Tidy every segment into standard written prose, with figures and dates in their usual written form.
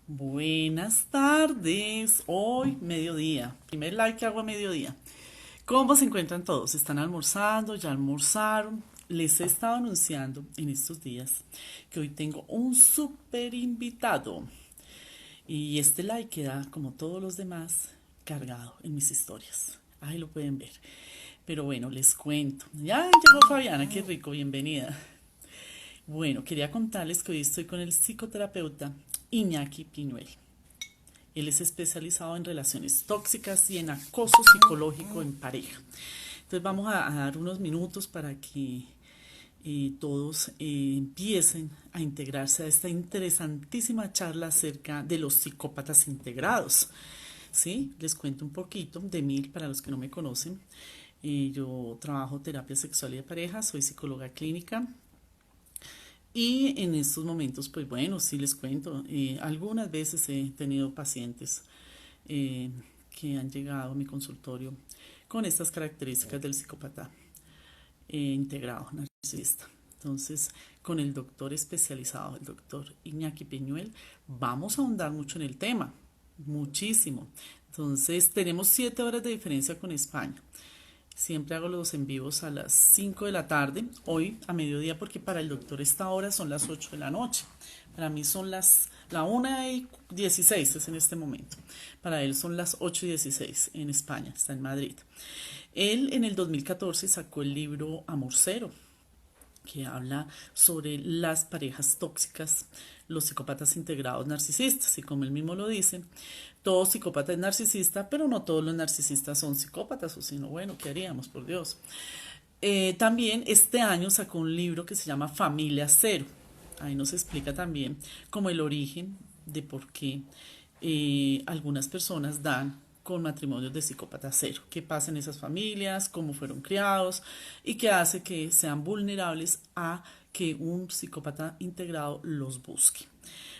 Buenas tardes, hoy mediodía, primer like que hago a mediodía. ¿Cómo se encuentran todos? ¿Están almorzando? ¿Ya almorzaron? Les he estado anunciando en estos días que hoy tengo un súper invitado y este like queda, como todos los demás, cargado en mis historias. Ahí lo pueden ver. Pero bueno, les cuento. Ya llegó Fabiana, qué rico, bienvenida. Bueno, quería contarles que hoy estoy con el psicoterapeuta Iñaki Piñuel. Él es especializado en relaciones tóxicas y en acoso psicológico en pareja. Entonces vamos a dar unos minutos para que todos empiecen a integrarse a esta interesantísima charla acerca de los psicópatas integrados. ¿Sí? Les cuento un poquito de mí para los que no me conocen. Yo trabajo terapia sexual y de pareja, soy psicóloga clínica, y en estos momentos, pues bueno, sí les cuento, algunas veces he tenido pacientes eh, que han llegado a mi consultorio con estas características del psicópata integrado, narcisista. Entonces, con el doctor especializado, el doctor Iñaki Peñuel, vamos a ahondar mucho en el tema, muchísimo. Entonces, tenemos 7 horas de diferencia con España. Siempre hago los en vivos a las 5 de la tarde, hoy a mediodía, porque para el doctor esta hora son las 8 de la noche. Para mí son la 1:16 es en este momento. Para él son las 8:16 en España, está en Madrid. Él en el 2014 sacó el libro Amor Cero, que habla sobre las parejas tóxicas, los psicópatas integrados narcisistas, y como él mismo lo dice, todo psicópata es narcisista, pero no todos los narcisistas son psicópatas, o si no, bueno, ¿qué haríamos, por Dios? También este año sacó un libro que se llama Familia Cero. Ahí nos explica también como el origen de por qué algunas personas dan con matrimonios de psicópata cero. ¿Qué pasa en esas familias? ¿Cómo fueron criados? ¿Y qué hace que sean vulnerables a que un psicópata integrado los busque?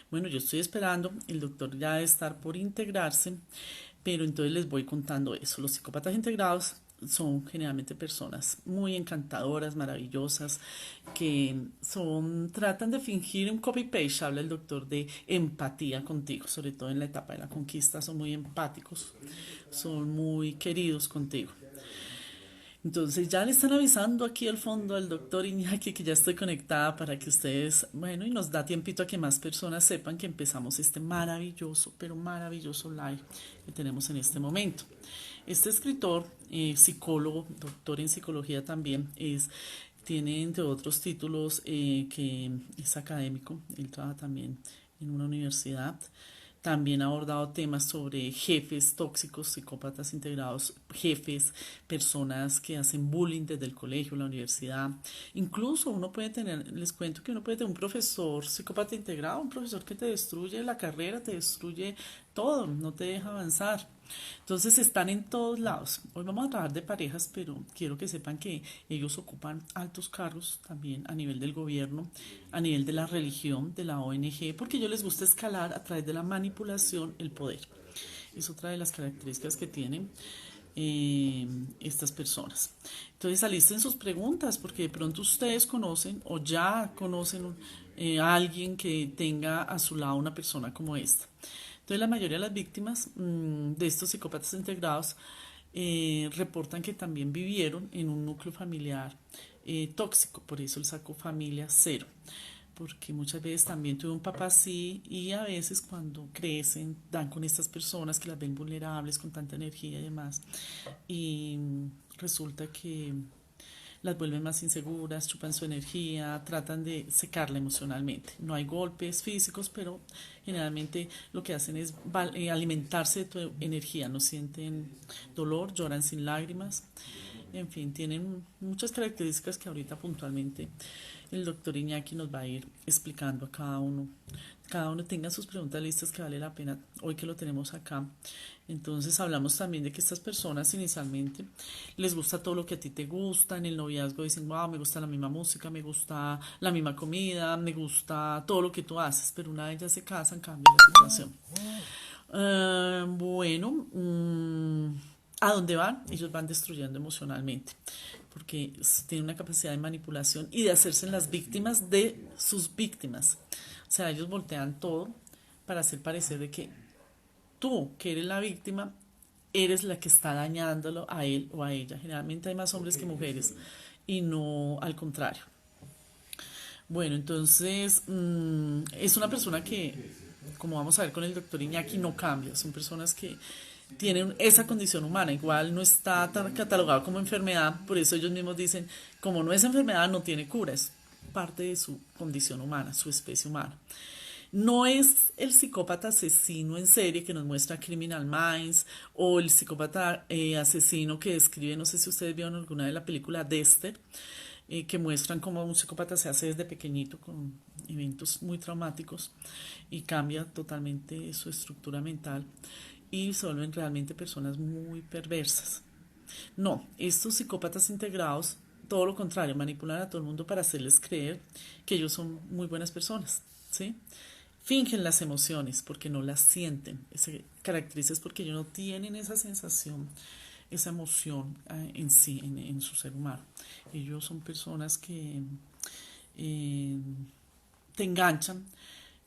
Bueno, yo estoy esperando, el doctor ya debe estar por integrarse, pero entonces les voy contando eso. Los psicópatas integrados son generalmente personas muy encantadoras, maravillosas, que tratan de fingir un copy-paste. Habla el doctor de empatía contigo, sobre todo en la etapa de la conquista, son muy empáticos, son muy queridos contigo. Entonces ya le están avisando aquí al fondo al doctor Iñaki que ya estoy conectada para que ustedes, bueno, y nos da tiempito a que más personas sepan que empezamos este maravilloso, pero maravilloso live que tenemos en este momento. Este escritor, psicólogo, doctor en psicología también, tiene entre otros títulos que es académico, él trabaja también en una universidad. También ha abordado temas sobre jefes tóxicos, psicópatas integrados, jefes, personas que hacen bullying desde el colegio, la universidad. Incluso uno puede tener, les cuento que uno puede tener un profesor psicópata integrado, un profesor que te destruye la carrera, te destruye todo, no te deja avanzar. Entonces están en todos lados. Hoy vamos a trabajar de parejas, pero quiero que sepan que ellos ocupan altos cargos también a nivel del gobierno, a nivel de la religión, de la ONG, porque a ellos les gusta escalar a través de la manipulación el poder. Es otra de las características que tienen estas personas. Entonces alisten sus preguntas, porque de pronto ustedes conocen o ya conocen a alguien que tenga a su lado una persona como esta. Entonces la mayoría de las víctimas de estos psicópatas integrados reportan que también vivieron en un núcleo familiar tóxico, por eso el saco Familia Cero, porque muchas veces también tuve un papá así y a veces cuando crecen dan con estas personas que las ven vulnerables con tanta energía y demás, y resulta que las vuelven más inseguras, chupan su energía, tratan de secarla emocionalmente. No hay golpes físicos, pero generalmente lo que hacen es alimentarse de tu energía, no sienten dolor, lloran sin lágrimas, en fin, tienen muchas características que ahorita puntualmente el doctor Iñaki nos va a ir explicando a cada uno. Cada uno tenga sus preguntas listas que vale la pena hoy que lo tenemos acá. Entonces hablamos también de que estas personas inicialmente les gusta todo lo que a ti te gusta, en el noviazgo dicen, wow, me gusta la misma música, me gusta la misma comida, me gusta todo lo que tú haces, pero una vez ya se casan cambia la situación. Bueno, ¿a dónde van? Ellos van destruyendo emocionalmente, porque tienen una capacidad de manipulación y de hacerse las víctimas de sus víctimas. O sea, ellos voltean todo para hacer parecer de que tú, que eres la víctima, eres la que está dañándolo a él o a ella. Generalmente hay más hombres que mujeres y no al contrario. Bueno, entonces es una persona que, como vamos a ver con el doctor Iñaki, no cambia. Son personas que tienen esa condición humana. Igual no está tan catalogado como enfermedad, por eso ellos mismos dicen, como no es enfermedad, no tiene cura. Es parte de su condición humana, su especie humana. No es el psicópata asesino en serie que nos muestra Criminal Minds o el psicópata asesino que describe, no sé si ustedes vieron alguna de la película Dexter, que muestran cómo un psicópata se hace desde pequeñito con eventos muy traumáticos y cambia totalmente su estructura mental y se vuelven realmente personas muy perversas. No, estos psicópatas integrados, todo lo contrario, manipulan a todo el mundo para hacerles creer que ellos son muy buenas personas, ¿sí? Fingen las emociones porque no las sienten. Se caracteriza es porque ellos no tienen esa sensación, esa emoción en sí, en su ser humano. Ellos son personas que eh, te enganchan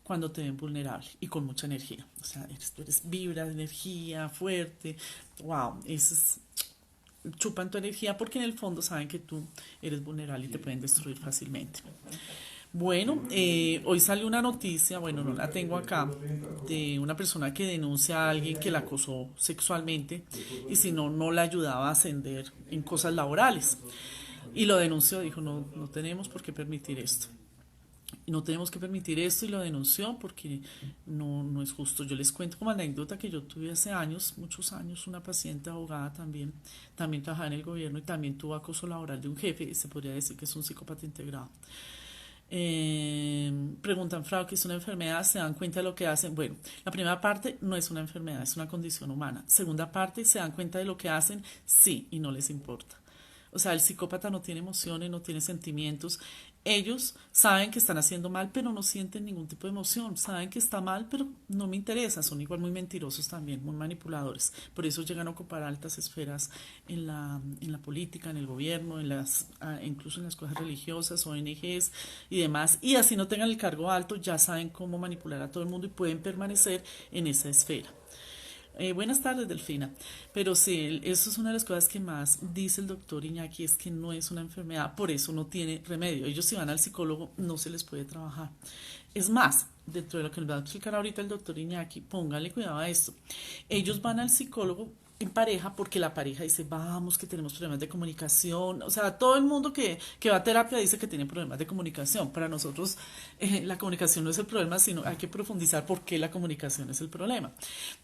cuando te ven vulnerable y con mucha energía. O sea, tú eres vibra de energía, fuerte. Wow, eso es, chupan tu energía porque en el fondo saben que tú eres vulnerable y te pueden destruir fácilmente. Bueno, hoy salió una noticia, bueno, no la tengo acá, de una persona que denuncia a alguien que la acosó sexualmente y si no, no la ayudaba a ascender en cosas laborales. Y lo denunció, dijo, no, no tenemos por qué permitir esto. No tenemos que permitir esto y lo denunció porque no, no es justo. Yo les cuento como anécdota que yo tuve hace años, muchos años, una paciente abogada también, también trabajaba en el gobierno y también tuvo acoso laboral de un jefe y se podría decir que es un psicópata integrado. Preguntan, Frau, ¿qué es una enfermedad? ¿Se dan cuenta de lo que hacen? Bueno, la primera parte no es una enfermedad, es una condición humana. Segunda parte, ¿se dan cuenta de lo que hacen? Sí, y no les importa. O sea, el psicópata no tiene emociones, no tiene sentimientos. Ellos saben que están haciendo mal, pero no sienten ningún tipo de emoción. Saben que está mal, pero no me interesa. Son igual muy mentirosos también, muy manipuladores. Por eso llegan a ocupar altas esferas en la política, en el gobierno, incluso en las cosas religiosas, ONGs y demás. Y así no tengan el cargo alto, ya saben cómo manipular a todo el mundo y pueden permanecer en esa esfera. Buenas tardes, Delfina. Pero sí, eso es una de las cosas que más dice el doctor Iñaki, es que no es una enfermedad, por eso no tiene remedio. Ellos si van al psicólogo no se les puede trabajar. Es más, dentro de lo que nos va a explicar ahorita el doctor Iñaki, póngale cuidado a esto. Ellos van al psicólogo en pareja porque la pareja dice, vamos, que tenemos problemas de comunicación. O sea, todo el mundo que va a terapia dice que tiene problemas de comunicación. Para nosotros la comunicación no es el problema, sino hay que profundizar por qué la comunicación es el problema.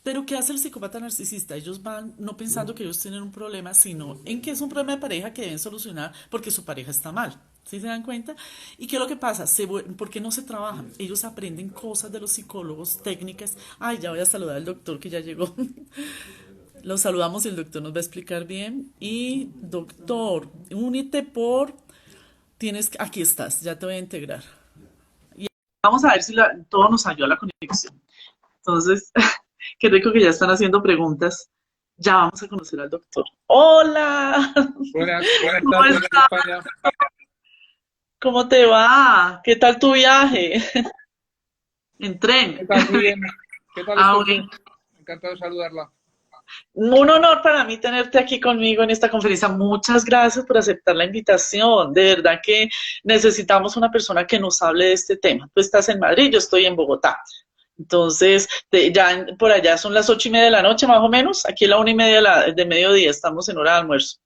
Pero ¿qué hace el psicópata narcisista? Ellos van no pensando que ellos tienen un problema, sino en que es un problema de pareja que deben solucionar porque su pareja está mal. ¿Sí se dan cuenta? ¿Y qué es lo que pasa? ¿Por qué no se trabajan? Ellos aprenden cosas de los psicólogos, técnicas. Ay, ya voy a saludar al doctor que ya llegó. Lo saludamos y el doctor nos va a explicar bien. Y doctor, únete por... Aquí estás, ya te voy a integrar. Y vamos a ver si todo nos ayuda a la conexión. Entonces, qué rico que ya están haciendo preguntas. Ya vamos a conocer al doctor. Hola, Buenas, buenas ¿cómo tardes desde estás? España. ¿Cómo te va? ¿Qué tal tu viaje? En ¿Qué tren. tal? Muy bien. ¿Qué tal Ah, estos días? bueno. Encantado de saludarla. Un honor para mí tenerte aquí conmigo en esta conferencia. Muchas gracias por aceptar la invitación. De verdad que necesitamos una persona que nos hable de este tema. Tú estás en Madrid, yo estoy en Bogotá. Entonces, ya por allá son las 8:30 de la noche, más o menos. Aquí es la 1:30 de mediodía, estamos en hora de almuerzo.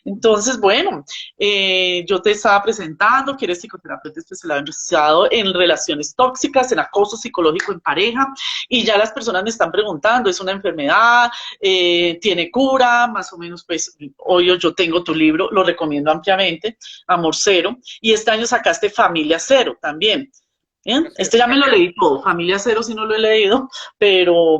Entonces, bueno, yo te estaba presentando que eres psicoterapeuta especializado en relaciones tóxicas, en acoso psicológico en pareja, y ya las personas me están preguntando, ¿es una enfermedad? ¿Tiene cura? Más o menos, pues, hoy yo tengo tu libro, lo recomiendo ampliamente, Amor Cero, y este año sacaste Familia Cero también. ¿Bien? Así Este es. ya me lo leí todo, Familia Cero si no lo he leído, pero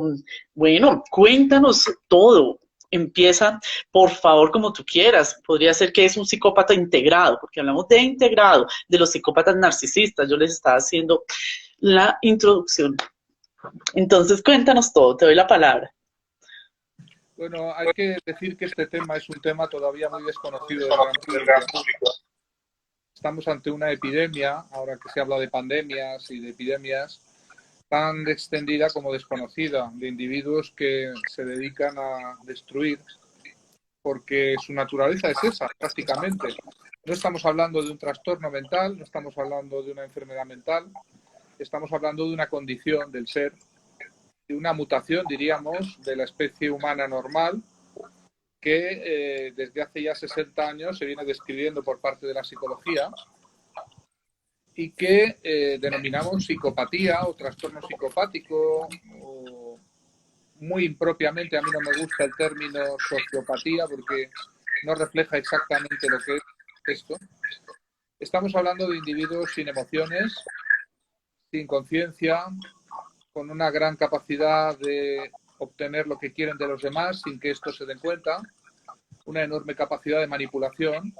bueno, cuéntanos todo. Empieza, por favor, como tú quieras. Podría ser que es un psicópata integrado, porque hablamos de integrado, de los psicópatas narcisistas. Yo les estaba haciendo la introducción. Entonces, cuéntanos todo, te doy la palabra. Bueno, hay que decir que este tema es un tema todavía muy desconocido del gran público. Estamos ante una epidemia, ahora que se habla de pandemias y de epidemias, tan extendida como desconocida, de individuos que se dedican a destruir porque su naturaleza es esa, prácticamente. No estamos hablando de un trastorno mental, no estamos hablando de una enfermedad mental, estamos hablando de una condición del ser, de una mutación, diríamos, de la especie humana normal, que desde hace ya 60 años se viene describiendo por parte de la psicología y que denominamos psicopatía o trastorno psicopático, o muy impropiamente, a mí no me gusta el término sociopatía porque no refleja exactamente lo que es esto. Estamos hablando de individuos sin emociones, sin conciencia, con una gran capacidad de obtener lo que quieren de los demás sin que estos se den cuenta, una enorme capacidad de manipulación.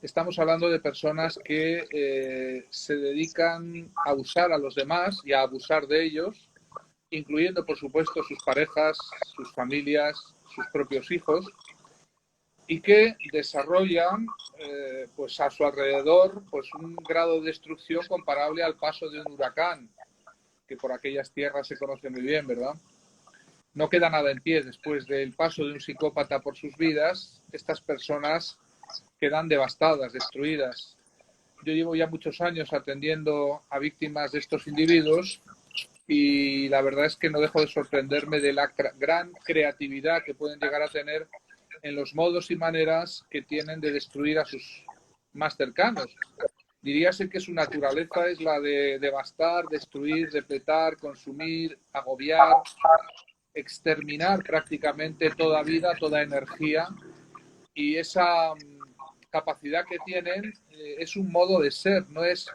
Estamos hablando de personas que se dedican a usar a los demás y a abusar de ellos, incluyendo, por supuesto, sus parejas, sus familias, sus propios hijos, y que desarrollan pues a su alrededor pues un grado de destrucción comparable al paso de un huracán, que por aquellas tierras se conoce muy bien, ¿verdad? No queda nada en pie después del paso de un psicópata por sus vidas. Estas personas quedan devastadas, destruidas. Yo llevo ya muchos años atendiendo a víctimas de estos individuos y la verdad es que no dejo de sorprenderme de la gran creatividad que pueden llegar a tener en los modos y maneras que tienen de destruir a sus más cercanos. Diríase que su naturaleza es la de devastar, destruir, depletar, consumir, agobiar, exterminar prácticamente toda vida, toda energía, y esa capacidad que tienen es un modo de ser, no es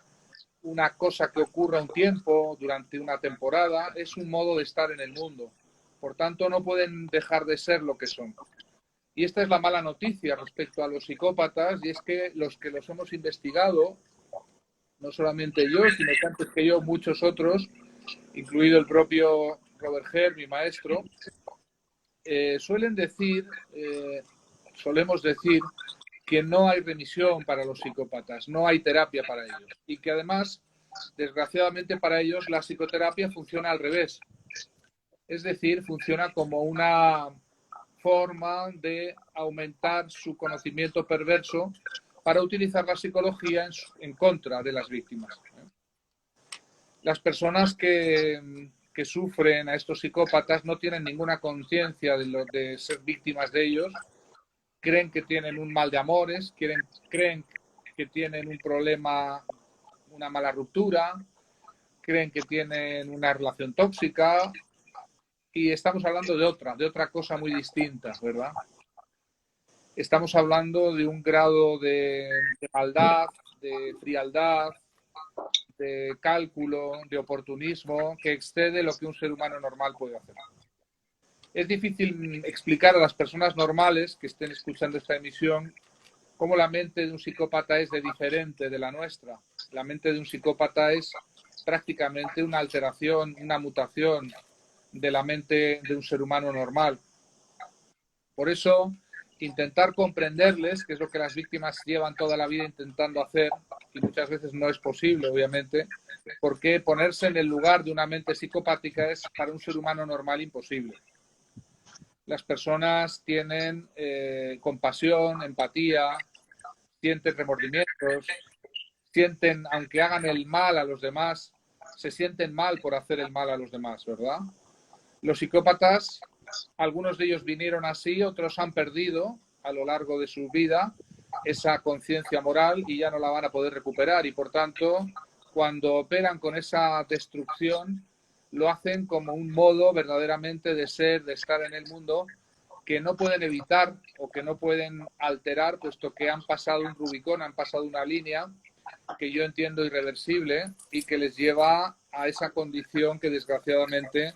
una cosa que ocurra un tiempo, durante una temporada, es un modo de estar en el mundo. Por tanto, no pueden dejar de ser lo que son. Y esta es la mala noticia respecto a los psicópatas, y es que los hemos investigado, no solamente yo, sino que antes que yo muchos otros, incluido el propio Robert Herr, mi maestro, solemos decir que no hay remisión para los psicópatas, no hay terapia para ellos. Y que además, desgraciadamente para ellos, la psicoterapia funciona al revés. Es decir, funciona como una forma de aumentar su conocimiento perverso para utilizar la psicología en contra de las víctimas. Las personas que sufren a estos psicópatas no tienen ninguna conciencia de ser víctimas de ellos, creen que tienen un mal de amores, creen que tienen un problema, una mala ruptura, creen que tienen una relación tóxica, y estamos hablando de otra cosa muy distinta, ¿verdad? Estamos hablando de un grado de maldad, de frialdad, de cálculo, de oportunismo, que excede lo que un ser humano normal puede hacer. Es difícil explicar a las personas normales que estén escuchando esta emisión cómo la mente de un psicópata es de diferente de la nuestra. La mente de un psicópata es prácticamente una alteración, una mutación de la mente de un ser humano normal. Por eso, intentar comprenderles, que es lo que las víctimas llevan toda la vida intentando hacer, y muchas veces no es posible, obviamente, porque ponerse en el lugar de una mente psicopática es para un ser humano normal imposible. Las personas tienen compasión, empatía, sienten remordimientos, sienten, aunque hagan el mal a los demás, se sienten mal por hacer el mal a los demás, ¿verdad? Los psicópatas, algunos de ellos vinieron así, otros han perdido a lo largo de su vida esa conciencia moral y ya no la van a poder recuperar, y por tanto, cuando operan con esa destrucción, lo hacen como un modo verdaderamente de ser, de estar en el mundo, que no pueden evitar o que no pueden alterar, puesto que han pasado un Rubicón, han pasado una línea que yo entiendo irreversible y que les lleva a esa condición que desgraciadamente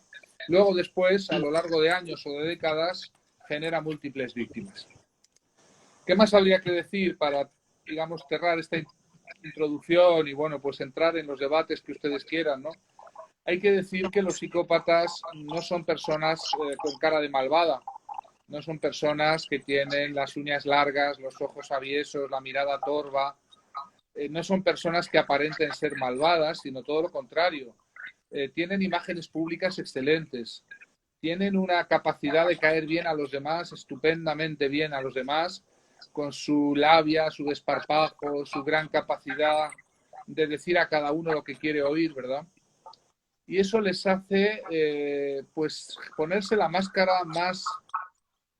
luego después, a lo largo de años o de décadas, genera múltiples víctimas. ¿Qué más habría que decir para, digamos, cerrar esta introducción y, bueno, pues entrar en los debates que ustedes quieran, ¿no? Hay que decir que los psicópatas no son personas con cara de malvada, no son personas que tienen las uñas largas, los ojos aviesos, la mirada torva, no son personas que aparenten ser malvadas, sino todo lo contrario. tienen imágenes públicas excelentes, tienen una capacidad de caer bien a los demás, estupendamente bien a los demás, con su labia, su desparpajo, su gran capacidad de decir a cada uno lo que quiere oír, ¿verdad? Y eso les hace, pues, ponerse la máscara más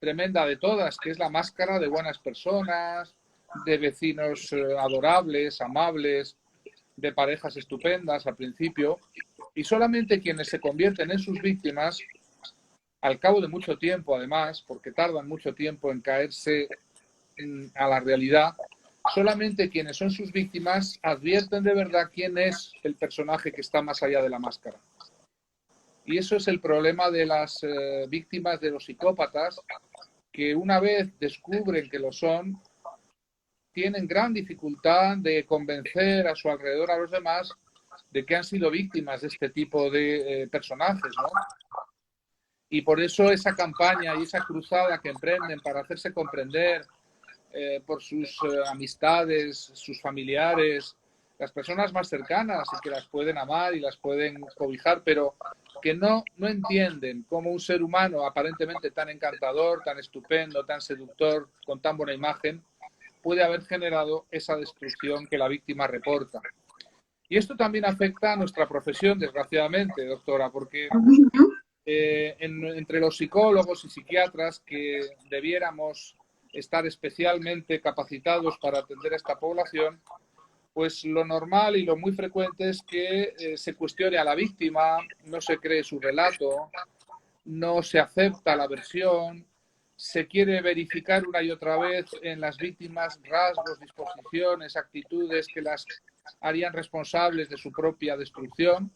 tremenda de todas, que es la máscara de buenas personas, de vecinos adorables, amables, de parejas estupendas al principio, y solamente quienes se convierten en sus víctimas, al cabo de mucho tiempo además, porque tardan mucho tiempo en caerse a la realidad, solamente quienes son sus víctimas advierten de verdad quién es el personaje que está más allá de la máscara. Y eso es el problema de las víctimas de los psicópatas, que una vez descubren que lo son, tienen gran dificultad de convencer a su alrededor a los demás de que han sido víctimas de este tipo de personajes, ¿no? Y por eso esa campaña y esa cruzada que emprenden para hacerse comprender por sus amistades, sus familiares, las personas más cercanas y que las pueden amar y las pueden cobijar, pero que no entienden cómo un ser humano aparentemente tan encantador, tan estupendo, tan seductor, con tan buena imagen, puede haber generado esa destrucción que la víctima reporta. Y esto también afecta a nuestra profesión, desgraciadamente, doctora, porque entre los psicólogos y psiquiatras que debiéramos estar especialmente capacitados para atender a esta población, pues lo normal y lo muy frecuente es que se cuestione a la víctima, no se cree su relato, no se acepta la versión, se quiere verificar una y otra vez en las víctimas rasgos, disposiciones, actitudes que las harían responsables de su propia destrucción,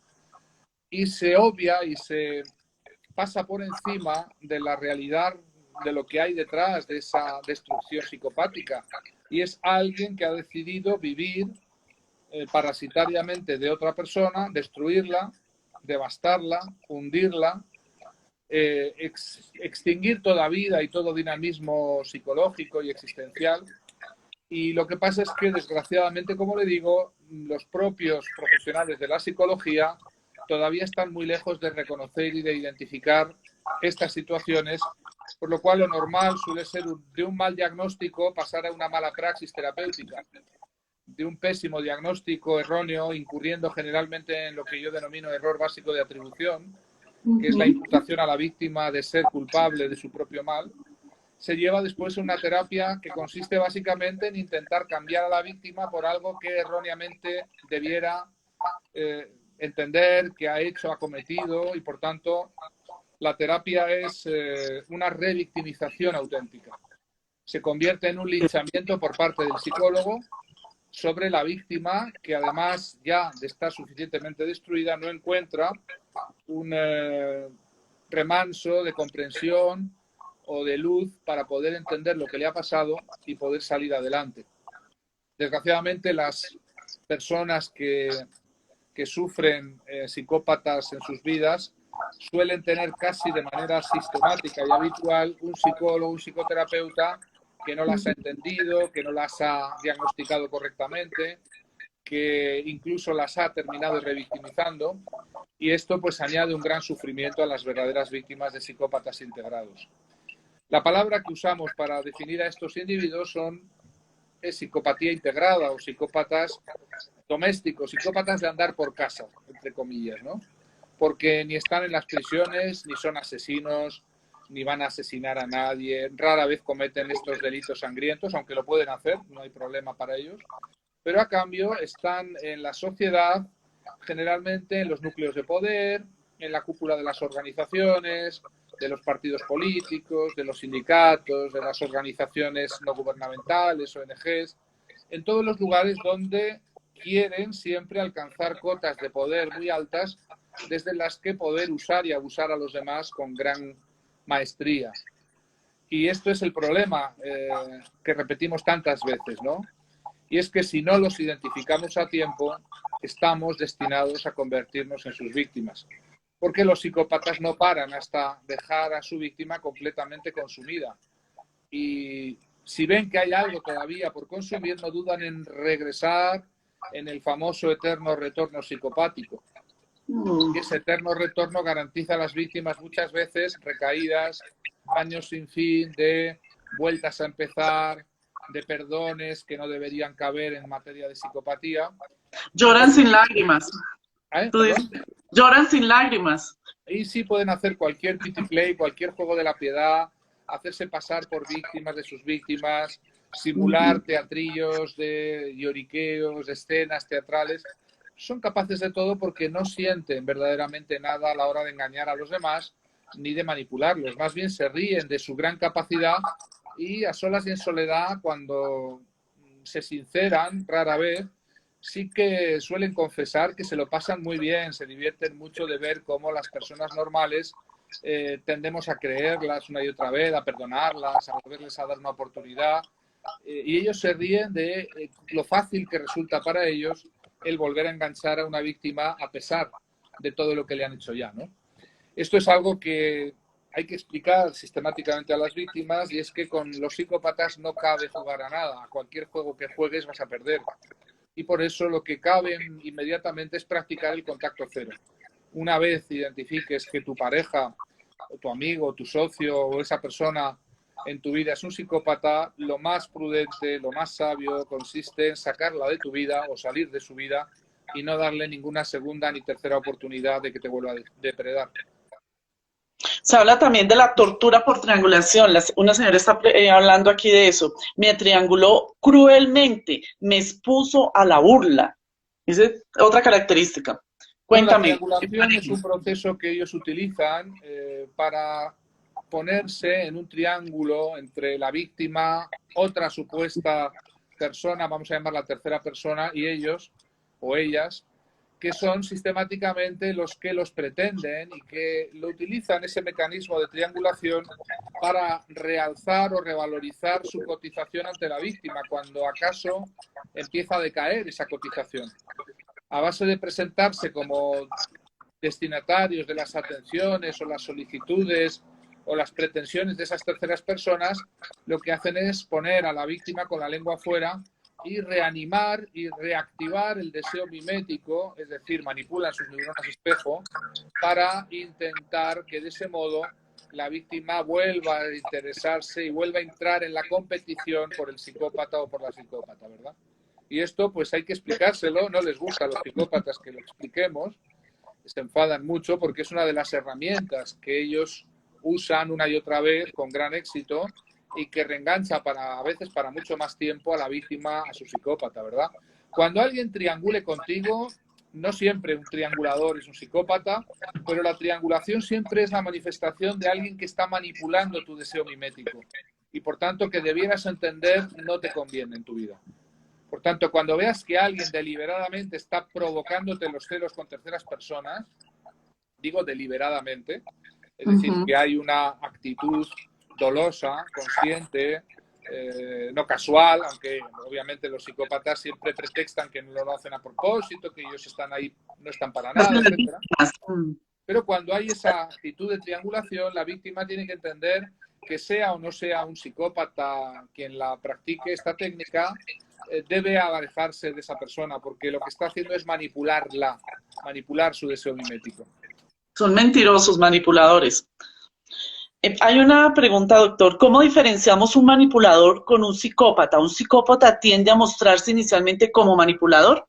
y se obvia y se pasa por encima de la realidad de lo que hay detrás de esa destrucción psicopática. Y es alguien que ha decidido vivir parasitariamente de otra persona, destruirla, devastarla, hundirla, extinguir toda vida y todo dinamismo psicológico y existencial. Y lo que pasa es que, desgraciadamente, como le digo, los propios profesionales de la psicología todavía están muy lejos de reconocer y de identificar estas situaciones, por lo cual lo normal suele ser de un mal diagnóstico pasar a una mala praxis terapéutica, de un pésimo diagnóstico erróneo, incurriendo generalmente en lo que yo denomino error básico de atribución, que es la imputación a la víctima de ser culpable de su propio mal, se lleva después una terapia que consiste básicamente en intentar cambiar a la víctima por algo que erróneamente debiera entender que ha hecho, ha cometido, y por tanto la terapia es una revictimización auténtica. Se convierte en un linchamiento por parte del psicólogo sobre la víctima, que además ya de estar suficientemente destruida no encuentra un remanso de comprensión o de luz para poder entender lo que le ha pasado y poder salir adelante. Desgraciadamente, las personas que sufren psicópatas en sus vidas suelen tener casi de manera sistemática y habitual un psicólogo, un psicoterapeuta que no las ha entendido, que no las ha diagnosticado correctamente, que incluso las ha terminado revictimizando, y esto pues añade un gran sufrimiento a las verdaderas víctimas de psicópatas integrados. La palabra que usamos para definir a estos individuos es psicopatía integrada o psicópatas domésticos, psicópatas de andar por casa, entre comillas, ¿no? Porque ni están en las prisiones, ni son asesinos, ni van a asesinar a nadie, rara vez cometen estos delitos sangrientos, aunque lo pueden hacer, no hay problema para ellos, pero a cambio están en la sociedad, generalmente en los núcleos de poder, en la cúpula de las organizaciones, de los partidos políticos, de los sindicatos, de las organizaciones no gubernamentales, ONGs, en todos los lugares donde quieren siempre alcanzar cotas de poder muy altas, desde las que poder usar y abusar a los demás con gran maestría. Y esto es el problema que repetimos tantas veces, ¿no? Y es que si no los identificamos a tiempo, estamos destinados a convertirnos en sus víctimas. Porque los psicópatas no paran hasta dejar a su víctima completamente consumida. Y si ven que hay algo todavía por consumir, no dudan en regresar en el famoso eterno retorno psicopático. Mm. Y ese eterno retorno garantiza a las víctimas muchas veces recaídas, años sin fin de vueltas a empezar, de perdones que no deberían caber en materia de psicopatía. Y Lloran por sin eso, lágrimas. Tú dices, ¿Perdón? lloran sin lágrimas. Y sí pueden hacer cualquier pity play, cualquier juego de la piedad, hacerse pasar por víctimas de sus víctimas, simular Ujú. teatrillos de lloriqueos, escenas teatrales. Son capaces de todo porque no sienten verdaderamente nada a la hora de engañar a los demás ni de manipularlos. Más bien se ríen de su gran capacidad y a solas y en soledad, cuando se sinceran rara vez, sí que suelen confesar que se lo pasan muy bien, se divierten mucho de ver cómo las personas normales tendemos a creerlas una y otra vez, a perdonarlas, a volverles a dar una oportunidad. Y ellos se ríen de lo fácil que resulta para ellos el volver a enganchar a una víctima a pesar de todo lo que le han hecho ya, ¿no? Esto es algo que hay que explicar sistemáticamente a las víctimas, y es que con los psicópatas no cabe jugar a nada. A cualquier juego que juegues vas a perder. Y por eso lo que cabe inmediatamente es practicar el contacto cero. Una vez identifiques que tu pareja, o tu amigo, tu socio o esa persona en tu vida es un psicópata, lo más prudente, lo más sabio consiste en sacarla de tu vida o salir de su vida y no darle ninguna segunda ni tercera oportunidad de que te vuelva a depredar. Se habla también de la tortura por triangulación. Una señora está hablando aquí de eso. Me trianguló cruelmente, me expuso a la burla. Esa es otra característica. Bueno, la Cuéntame. triangulación es un proceso que ellos utilizan para ponerse en un triángulo entre la víctima, otra supuesta persona, vamos a llamar la tercera persona, y ellos o ellas, que son sistemáticamente los que los pretenden y que lo utilizan ese mecanismo de triangulación para realzar o revalorizar su cotización ante la víctima, cuando acaso empieza a decaer esa cotización. A base de presentarse como destinatarios de las atenciones o las solicitudes o las pretensiones de esas terceras personas, lo que hacen es poner a la víctima con la lengua afuera y reanimar y reactivar el deseo mimético, es decir, manipulan sus neuronas espejo para intentar que de ese modo la víctima vuelva a interesarse y vuelva a entrar en la competición por el psicópata o por la psicópata, ¿verdad? Y esto pues hay que explicárselo, no les gusta a los psicópatas que lo expliquemos, se enfadan mucho porque es una de las herramientas que ellos usan una y otra vez con gran éxito y que reengancha a veces para mucho más tiempo a la víctima, a su psicópata, ¿verdad? Cuando alguien triangule contigo, no siempre un triangulador es un psicópata, pero la triangulación siempre es la manifestación de alguien que está manipulando tu deseo mimético y por tanto que debieras entender no te conviene en tu vida. Por tanto, cuando veas que alguien deliberadamente está provocándote los celos con terceras personas, digo deliberadamente, es decir, Ujú. que hay una actitud dolosa, consciente, no casual, aunque obviamente los psicópatas siempre pretextan que no lo hacen a propósito, que ellos están ahí, no están para Hacen nada, las etcétera. víctimas. Mm. Pero cuando hay esa actitud de triangulación, la víctima tiene que entender que sea o no sea un psicópata quien la practique esta técnica, debe alejarse de esa persona, porque lo que está haciendo es manipularla, manipular su deseo mimético. Son mentirosos, manipuladores. Hay una pregunta, doctor. ¿Cómo diferenciamos un manipulador con un psicópata? ¿Un psicópata tiende a mostrarse inicialmente como manipulador?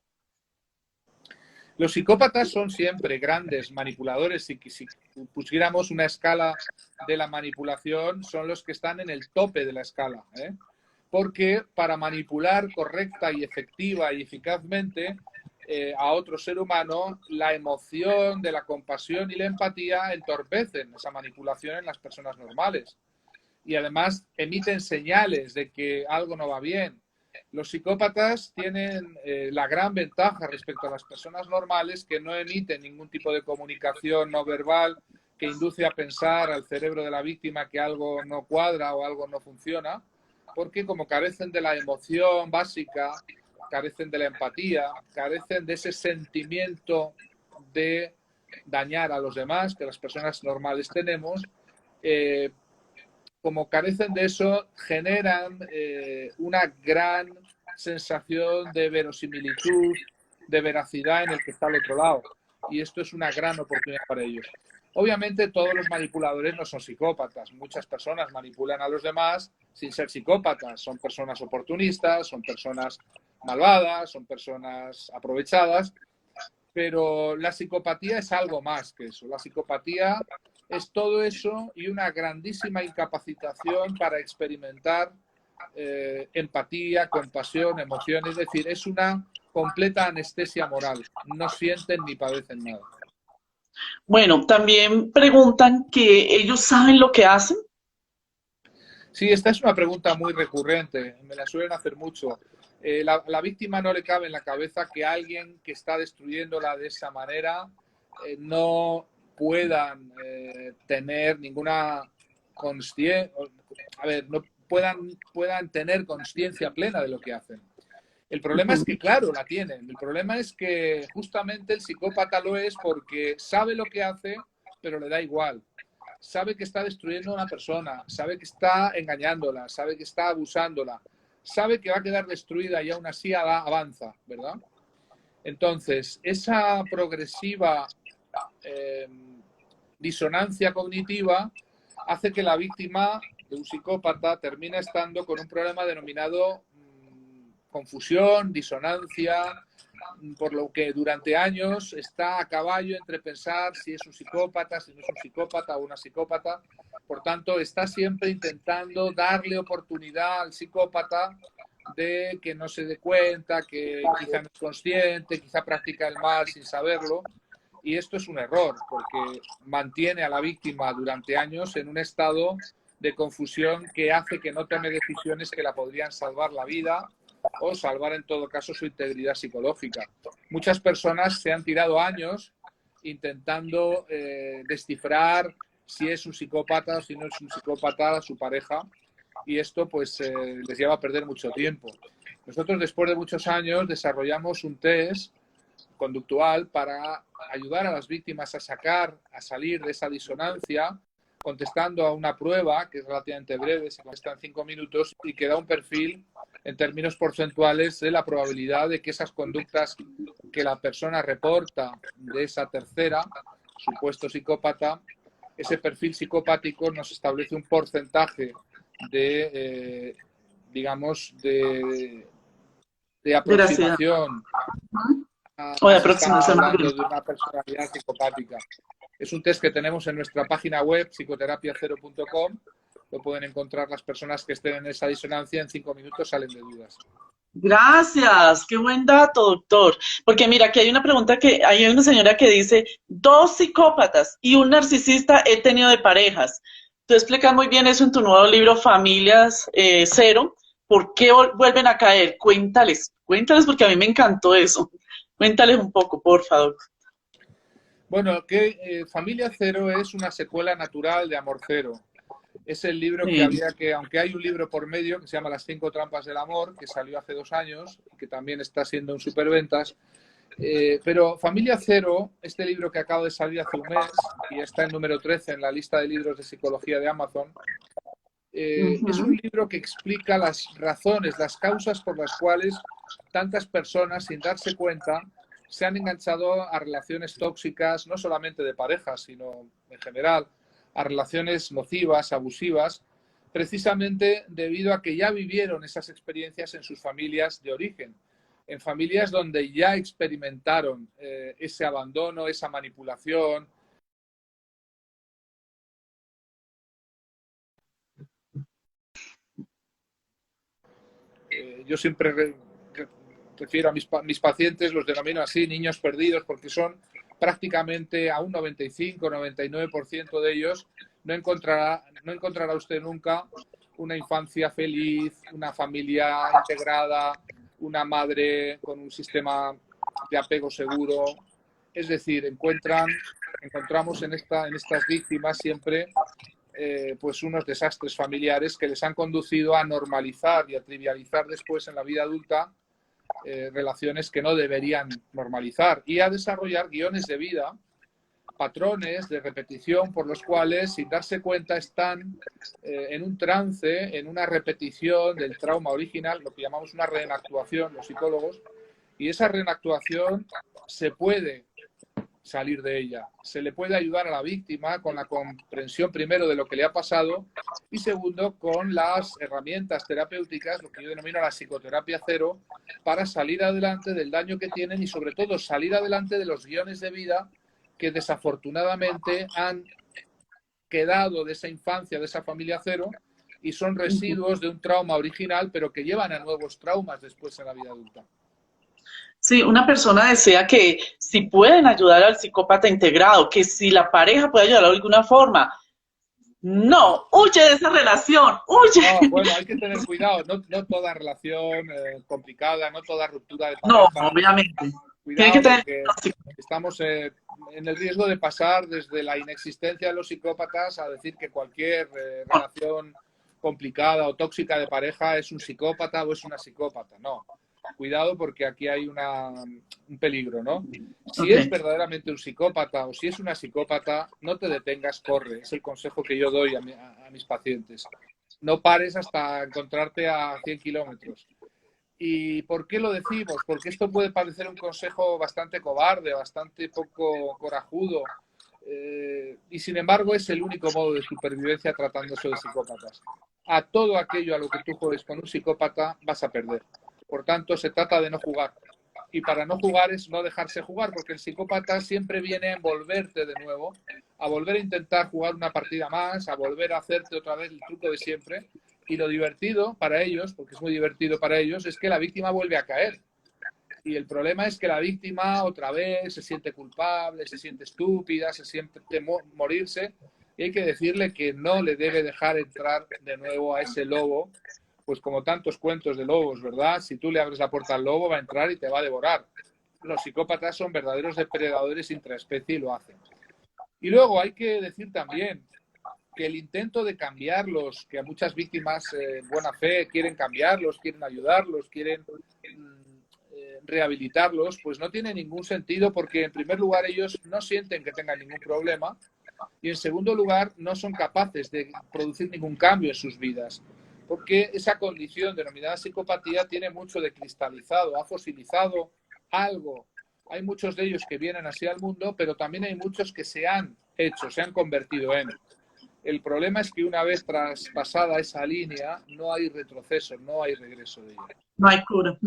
Los psicópatas son siempre grandes manipuladores. Si pusiéramos una escala de la manipulación, son los que están en el tope de la escala, ¿eh? Porque para manipular correcta y efectiva y eficazmente a otro ser humano, la emoción de la compasión y la empatía entorpecen esa manipulación en las personas normales. Y además emiten señales de que algo no va bien. Los psicópatas tienen la gran ventaja respecto a las personas normales, que no emiten ningún tipo de comunicación no verbal que induce a pensar al cerebro de la víctima que algo no cuadra o algo no funciona, porque como carecen de la emoción básica, carecen de la empatía, carecen de ese sentimiento de dañar a los demás que las personas normales tenemos, como carecen de eso, generan una gran sensación de verosimilitud, de veracidad en el que está al otro lado. y esto es una gran oportunidad para ellos. Obviamente todos los manipuladores no son psicópatas. Muchas personas manipulan a los demás sin ser psicópatas. Son personas oportunistas, son personas malvadas, son personas aprovechadas, pero la psicopatía es algo más que eso. La psicopatía es todo eso y una grandísima incapacitación para experimentar empatía, compasión, emoción. Es decir, es una completa anestesia moral. No sienten ni padecen nada. Bueno, también preguntan que ellos saben lo que hacen. Sí, esta es una pregunta muy recurrente, me la suelen hacer mucho. La víctima no le cabe en la cabeza que alguien que está destruyéndola de esa manera no puedan tener ninguna consciencia, a ver, no puedan tener conciencia plena de lo que hacen. El problema es que, claro, la tienen. El problema es que justamente el psicópata lo es porque sabe lo que hace, pero le da igual. Sabe que está destruyendo a una persona, sabe que está engañándola, sabe que está abusándola, sabe que va a quedar destruida y aún así avanza, ¿verdad? Entonces, esa progresiva disonancia cognitiva hace que la víctima de un psicópata termine estando con un problema denominado confusión, disonancia, por lo que durante años está a caballo entre pensar si es un psicópata, si no es un psicópata o una psicópata. Por tanto, está siempre intentando darle oportunidad al psicópata de que no se dé cuenta, que quizá no es consciente, quizá practica el mal sin saberlo. Y esto es un error, porque mantiene a la víctima durante años en un estado de confusión que hace que no tome decisiones que la podrían salvar la vida o salvar en todo caso su integridad psicológica. Muchas personas se han tirado años intentando descifrar si es un psicópata o si no es un psicópata su pareja, y esto pues les lleva a perder mucho tiempo. Nosotros después de muchos años desarrollamos un test conductual para ayudar a las víctimas a salir de esa disonancia, contestando a una prueba que es relativamente breve, se contesta en 5 minutos y que da un perfil en términos porcentuales de la probabilidad de que esas conductas que la persona reporta de esa tercera, supuesto psicópata, ese perfil psicopático nos establece un porcentaje de, digamos, de Veracidad. aproximación O de a si estamos aproximación más hablando bien. de una personalidad psicopática. Es un test que tenemos en nuestra página web, psicoterapiacero.com. Lo pueden encontrar las personas que estén en esa disonancia. En 5 minutos salen de dudas. Gracias, qué buen dato, doctor. Porque mira, aquí hay una pregunta que hay una señora que dice, 2 psicópatas y un narcisista he tenido de parejas. Tú explicas muy bien eso en tu nuevo libro, Familias Cero. ¿Por qué vuelven a caer? Cuéntales porque a mí me encantó eso. Cuéntales un poco, por favor. Bueno, que Familia Cero es una secuela natural de Amor Cero. Es el libro que Sí. había que, aunque hay un libro por medio que se llama Las 5 trampas del amor, que salió hace 2 años y que también está siendo un superventas, pero Familia Cero, este libro que acaba de salir hace un mes y está en número 13 en la lista de libros de psicología de Amazon, es un libro que explica las razones, las causas por las cuales tantas personas, sin darse cuenta, se han enganchado a relaciones tóxicas, no solamente de parejas, sino en general, a relaciones nocivas, abusivas, precisamente debido a que ya vivieron esas experiencias en sus familias de origen, en familias donde ya experimentaron ese abandono, esa manipulación. Yo siempre refiero a mis pacientes, los denomino así, niños perdidos, porque son prácticamente a un 95-99% de ellos, no encontrará usted nunca una infancia feliz, una familia integrada, una madre con un sistema de apego seguro. Es decir, encontramos en estas víctimas siempre pues unos desastres familiares que les han conducido a normalizar y a trivializar después en la vida adulta relaciones que no deberían normalizar y a desarrollar guiones de vida, patrones de repetición por los cuales, sin darse cuenta, están en un trance, en una repetición del trauma original, lo que llamamos una reenactuación los psicólogos, y esa reenactuación se puede salir de ella. Se le puede ayudar a la víctima con la comprensión primero de lo que le ha pasado y segundo con las herramientas terapéuticas, lo que yo denomino la psicoterapia cero, para salir adelante del daño que tienen y sobre todo salir adelante de los guiones de vida que desafortunadamente han quedado de esa infancia, de esa familia cero, y son residuos de un trauma original, pero que llevan a nuevos traumas después en la vida adulta. Sí, una persona desea que si pueden ayudar al psicópata integrado, que si la pareja puede ayudarlo de alguna forma. No, huye de esa relación, huye. No, bueno, hay que tener cuidado, no toda relación complicada, no toda ruptura de No, pareja. obviamente. Tiene que Cuidado tener. porque estamos en el riesgo de pasar desde la inexistencia de los psicópatas a decir que cualquier relación complicada o tóxica de pareja es un psicópata o es una psicópata. No, cuidado porque aquí hay un peligro, ¿no? Si es verdaderamente un psicópata o si es una psicópata, no te detengas, corre. Es el consejo que yo doy a mis pacientes. No pares hasta encontrarte a 100 kilómetros. ¿Y por qué lo decimos? Porque esto puede parecer un consejo bastante cobarde, bastante poco corajudo, y sin embargo es el único modo de supervivencia tratándose de psicópatas. A todo aquello a lo que tú juegues con un psicópata vas a perder. Por tanto, se trata de no jugar. Y para no jugar es no dejarse jugar, porque el psicópata siempre viene a envolverte de nuevo, a volver a intentar jugar una partida más, a volver a hacerte otra vez el truco de siempre. Y lo divertido para ellos, porque es muy divertido para ellos, es que la víctima vuelve a caer. Y el problema es que la víctima otra vez se siente culpable, se siente estúpida, se siente morirse. Y hay que decirle que no le debe dejar entrar de nuevo a ese lobo, pues como tantos cuentos de lobos, ¿verdad? Si tú le abres la puerta al lobo, va a entrar y te va a devorar. Los psicópatas son verdaderos depredadores intraespecie y lo hacen. Y luego hay que decir también que el intento de cambiarlos, que a muchas víctimas en buena fe quieren cambiarlos, quieren ayudarlos, quieren rehabilitarlos, pues no tiene ningún sentido porque en primer lugar ellos no sienten que tengan ningún problema y en segundo lugar no son capaces de producir ningún cambio en sus vidas porque esa condición denominada psicopatía tiene mucho de cristalizado, ha fosilizado algo. Hay muchos de ellos que vienen así al mundo, pero también hay muchos que se han hecho, se han convertido en. El problema es que una vez traspasada esa línea, no hay retroceso, no hay regreso de ella. No hay cura.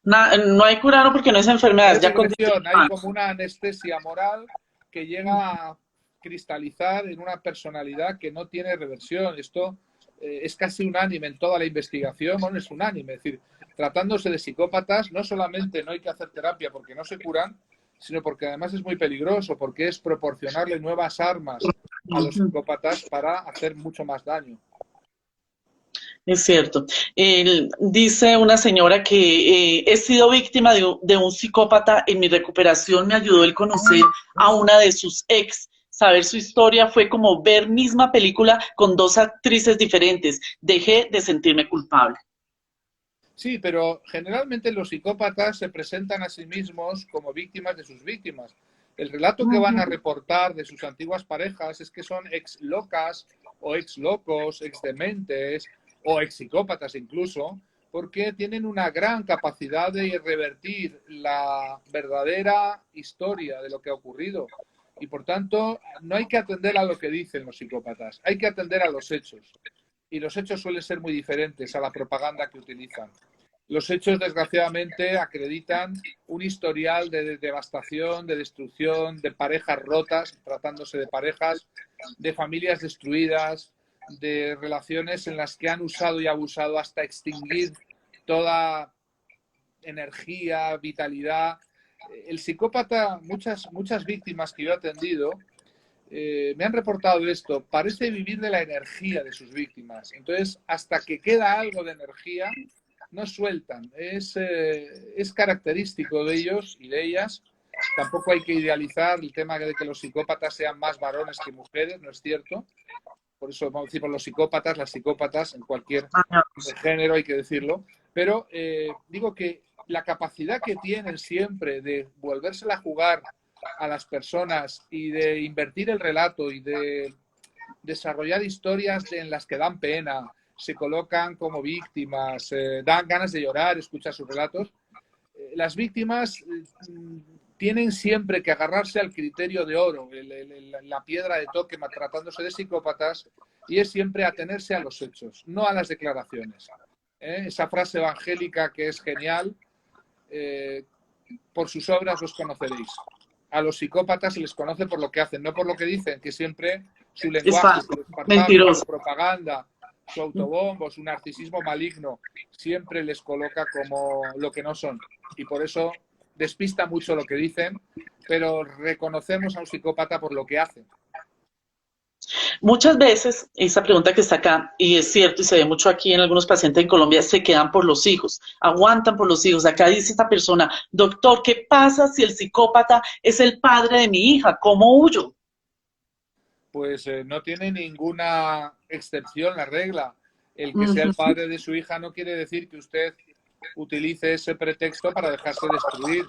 No hay cura no porque no es enfermedad. Hay regresión, hay como una anestesia moral que llega a cristalizar en una personalidad que no tiene reversión. Esto es casi unánime en toda la investigación, bueno, es unánime. Es decir, tratándose de psicópatas, no solamente no hay que hacer terapia porque no se curan, sino porque además es muy peligroso, porque es proporcionarle nuevas armas a los psicópatas para hacer mucho más daño. Es cierto. Dice una señora que he sido víctima de un psicópata. En mi recuperación me ayudó el conocer a una de sus ex. Saber su historia fue como ver misma película con dos actrices diferentes. Dejé de sentirme culpable. Sí, pero generalmente los psicópatas se presentan a sí mismos como víctimas de sus víctimas. El relato que van a reportar de sus antiguas parejas es que son ex locas o ex locos, ex dementes o ex psicópatas incluso, porque tienen una gran capacidad de revertir la verdadera historia de lo que ha ocurrido. Y por tanto, no hay que atender a lo que dicen los psicópatas, hay que atender a los hechos. Y los hechos suelen ser muy diferentes a la propaganda que utilizan. Los hechos, desgraciadamente, acreditan un historial de devastación, de destrucción, de parejas rotas, tratándose de parejas, de familias destruidas, de relaciones en las que han usado y abusado hasta extinguir toda energía, vitalidad. El psicópata, muchas víctimas que yo he atendido, me han reportado esto, parece vivir de la energía de sus víctimas. Entonces, hasta que queda algo de energía, no sueltan. Es característico de ellos y de ellas. Tampoco hay que idealizar el tema de que los psicópatas sean más varones que mujeres, no es cierto. Por eso vamos a decir por los psicópatas, las psicópatas, en cualquier género hay que decirlo. Pero digo que la capacidad que tienen siempre de volvérsela a jugar a las personas y de invertir el relato y de desarrollar historias en las que dan pena, se colocan como víctimas, dan ganas de llorar, escuchar sus relatos. Las víctimas tienen siempre que agarrarse al criterio de oro, la piedra de toque tratándose de psicópatas, y es siempre atenerse a los hechos, no a las declaraciones. Esa frase evangélica que es genial, por sus obras los conoceréis. A los psicópatas se les conoce por lo que hacen, no por lo que dicen, que siempre su lenguaje, su espartajo, su propaganda, su autobombo, su narcisismo maligno, siempre les coloca como lo que no son. Y por eso despista mucho lo que dicen, pero reconocemos a un psicópata por lo que hace. Muchas veces, esa pregunta que está acá, y es cierto, y se ve mucho aquí en algunos pacientes en Colombia, se quedan por los hijos, aguantan por los hijos. Acá dice esta persona, doctor, ¿qué pasa si el psicópata es el padre de mi hija? ¿Cómo huyo? Pues no tiene ninguna excepción la regla. El que sea el padre de su hija no quiere decir que usted utilice ese pretexto para dejarse destruir.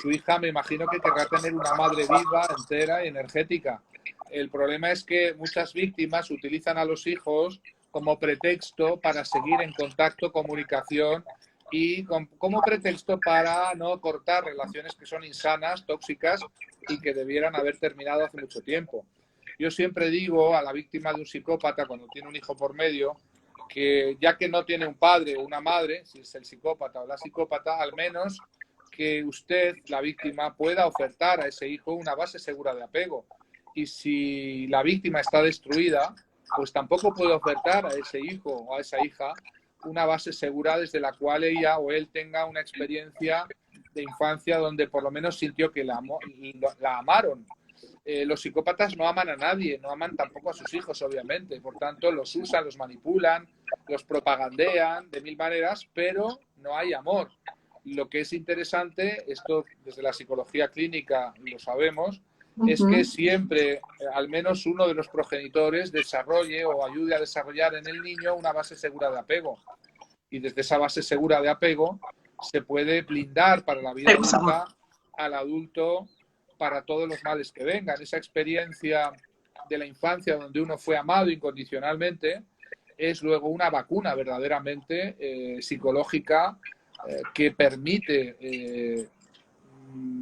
Su hija me imagino que querrá tener una madre viva, entera y energética. El problema es que muchas víctimas utilizan a los hijos como pretexto para seguir en contacto, comunicación y como pretexto para no cortar relaciones que son insanas, tóxicas y que debieran haber terminado hace mucho tiempo. Yo siempre digo a la víctima de un psicópata cuando tiene un hijo por medio que ya que no tiene un padre o una madre, si es el psicópata o la psicópata, al menos que usted, la víctima, pueda ofertar a ese hijo una base segura de apego. Y si la víctima está destruida, pues tampoco puede ofertar a ese hijo o a esa hija una base segura desde la cual ella o él tenga una experiencia de infancia donde por lo menos sintió que la amaron. Los psicópatas no aman a nadie, no aman tampoco a sus hijos, obviamente. Por tanto, los usan, los manipulan, los propagandean de mil maneras, pero no hay amor. Lo que es interesante, esto desde la psicología clínica lo sabemos, es que siempre al menos uno de los progenitores desarrolle o ayude a desarrollar en el niño una base segura de apego. Y desde esa base segura de apego se puede blindar para la vida adulta al adulto para todos los males que vengan. Esa experiencia de la infancia donde uno fue amado incondicionalmente es luego una vacuna verdaderamente psicológica que permite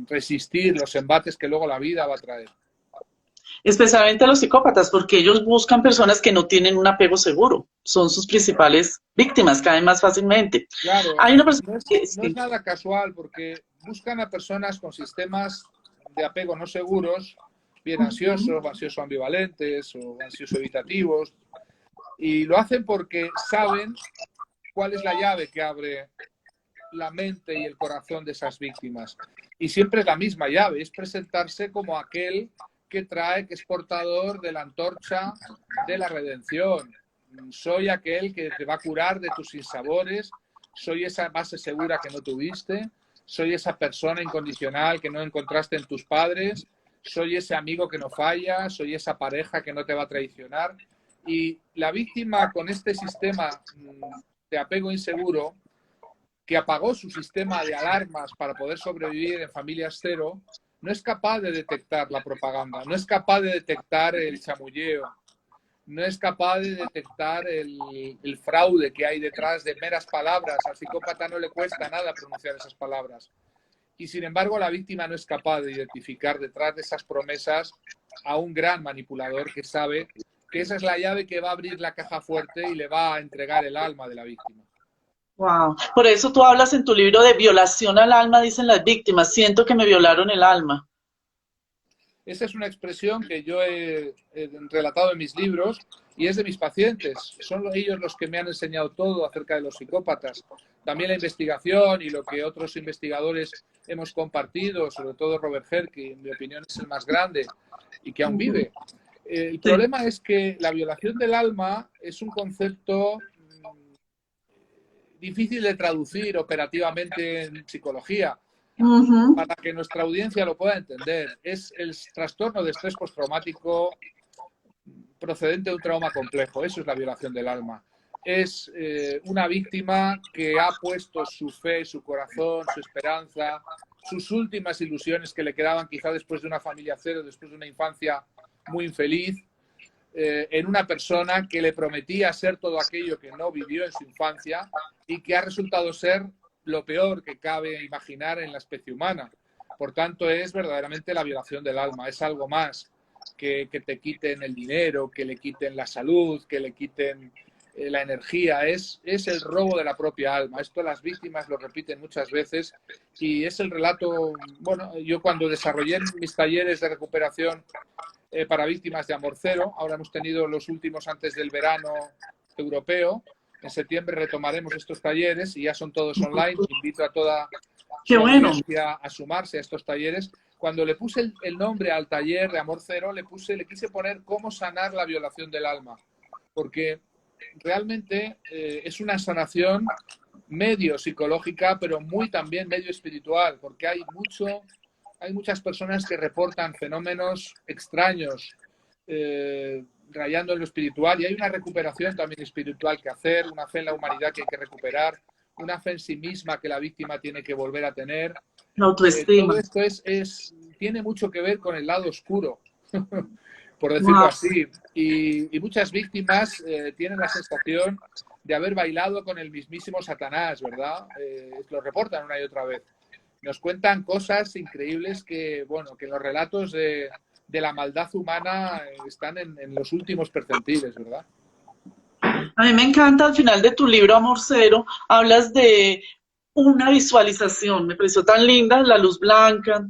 resistir los embates que luego la vida va a traer. Especialmente a los psicópatas, porque ellos buscan personas que no tienen un apego seguro. Son sus principales víctimas, caen más fácilmente. Claro, Hay una persona no es nada casual, porque buscan a personas con sistemas de apego no seguros, bien ansiosos, ansioso ambivalentes o ansioso evitativos, y lo hacen porque saben cuál es la llave que abre la mente y el corazón de esas víctimas. Y siempre es la misma llave, es presentarse como aquel que trae, que es portador de la antorcha de la redención. Soy aquel que te va a curar de tus sinsabores, soy esa base segura que no tuviste, soy esa persona incondicional que no encontraste en tus padres, soy ese amigo que no falla, soy esa pareja que no te va a traicionar. Y la víctima con este sistema de apego inseguro, que apagó su sistema de alarmas para poder sobrevivir en familias cero, no es capaz de detectar la propaganda, no es capaz de detectar el chamulleo, no es capaz de detectar el fraude que hay detrás de meras palabras. Al psicópata no le cuesta nada pronunciar esas palabras. Y sin embargo, la víctima no es capaz de identificar detrás de esas promesas a un gran manipulador que sabe que esa es la llave que va a abrir la caja fuerte y le va a entregar el alma de la víctima. Wow. Por eso tú hablas en tu libro de violación al alma, dicen las víctimas. Siento que me violaron el alma. Esa es una expresión que yo he relatado en mis libros y es de mis pacientes. Son ellos los que me han enseñado todo acerca de los psicópatas. También la investigación y lo que otros investigadores hemos compartido, sobre todo Robert Herr, que en mi opinión es el más grande y que aún vive. El problema es que la violación del alma es un concepto difícil de traducir operativamente en psicología. Para que nuestra audiencia lo pueda entender, es el trastorno de estrés postraumático procedente de un trauma complejo. Eso es la violación del alma. Es una víctima que ha puesto su fe, su corazón, su esperanza, sus últimas ilusiones que le quedaban quizá después de una familia cero, después de una infancia muy infeliz, en una persona que le prometía ser todo aquello que no vivió en su infancia y que ha resultado ser lo peor que cabe imaginar en la especie humana. Por tanto, es verdaderamente la violación del alma. Es algo más que te quiten el dinero, que le quiten la salud, que le quiten la energía. Es el robo de la propia alma. Esto las víctimas lo repiten muchas veces y es el relato. Bueno, yo cuando desarrollé mis talleres de recuperación para víctimas de Amor Cero, ahora hemos tenido los últimos antes del verano europeo. En septiembre retomaremos estos talleres y ya son todos online. Invito a toda Qué su bueno. audiencia a sumarse a estos talleres. Cuando le puse el nombre al taller de Amor Cero, le quise poner cómo sanar la violación del alma, porque realmente es una sanación medio psicológica, pero muy también medio espiritual, porque hay muchas personas que reportan fenómenos extraños, rayando en lo espiritual, y hay una recuperación también espiritual que hacer, una fe en la humanidad que hay que recuperar, una fe en sí misma que la víctima tiene que volver a tener. La autoestima. Todo esto tiene mucho que ver con el lado oscuro, por decirlo Wow. así. Y muchas víctimas tienen la sensación de haber bailado con el mismísimo Satanás, ¿verdad? Lo reportan una y otra vez. Nos cuentan cosas increíbles que, bueno, que los relatos de la maldad humana están en los últimos percentiles, ¿verdad? A mí me encanta al final de tu libro Amor Cero, hablas de una visualización, me pareció tan linda, la luz blanca,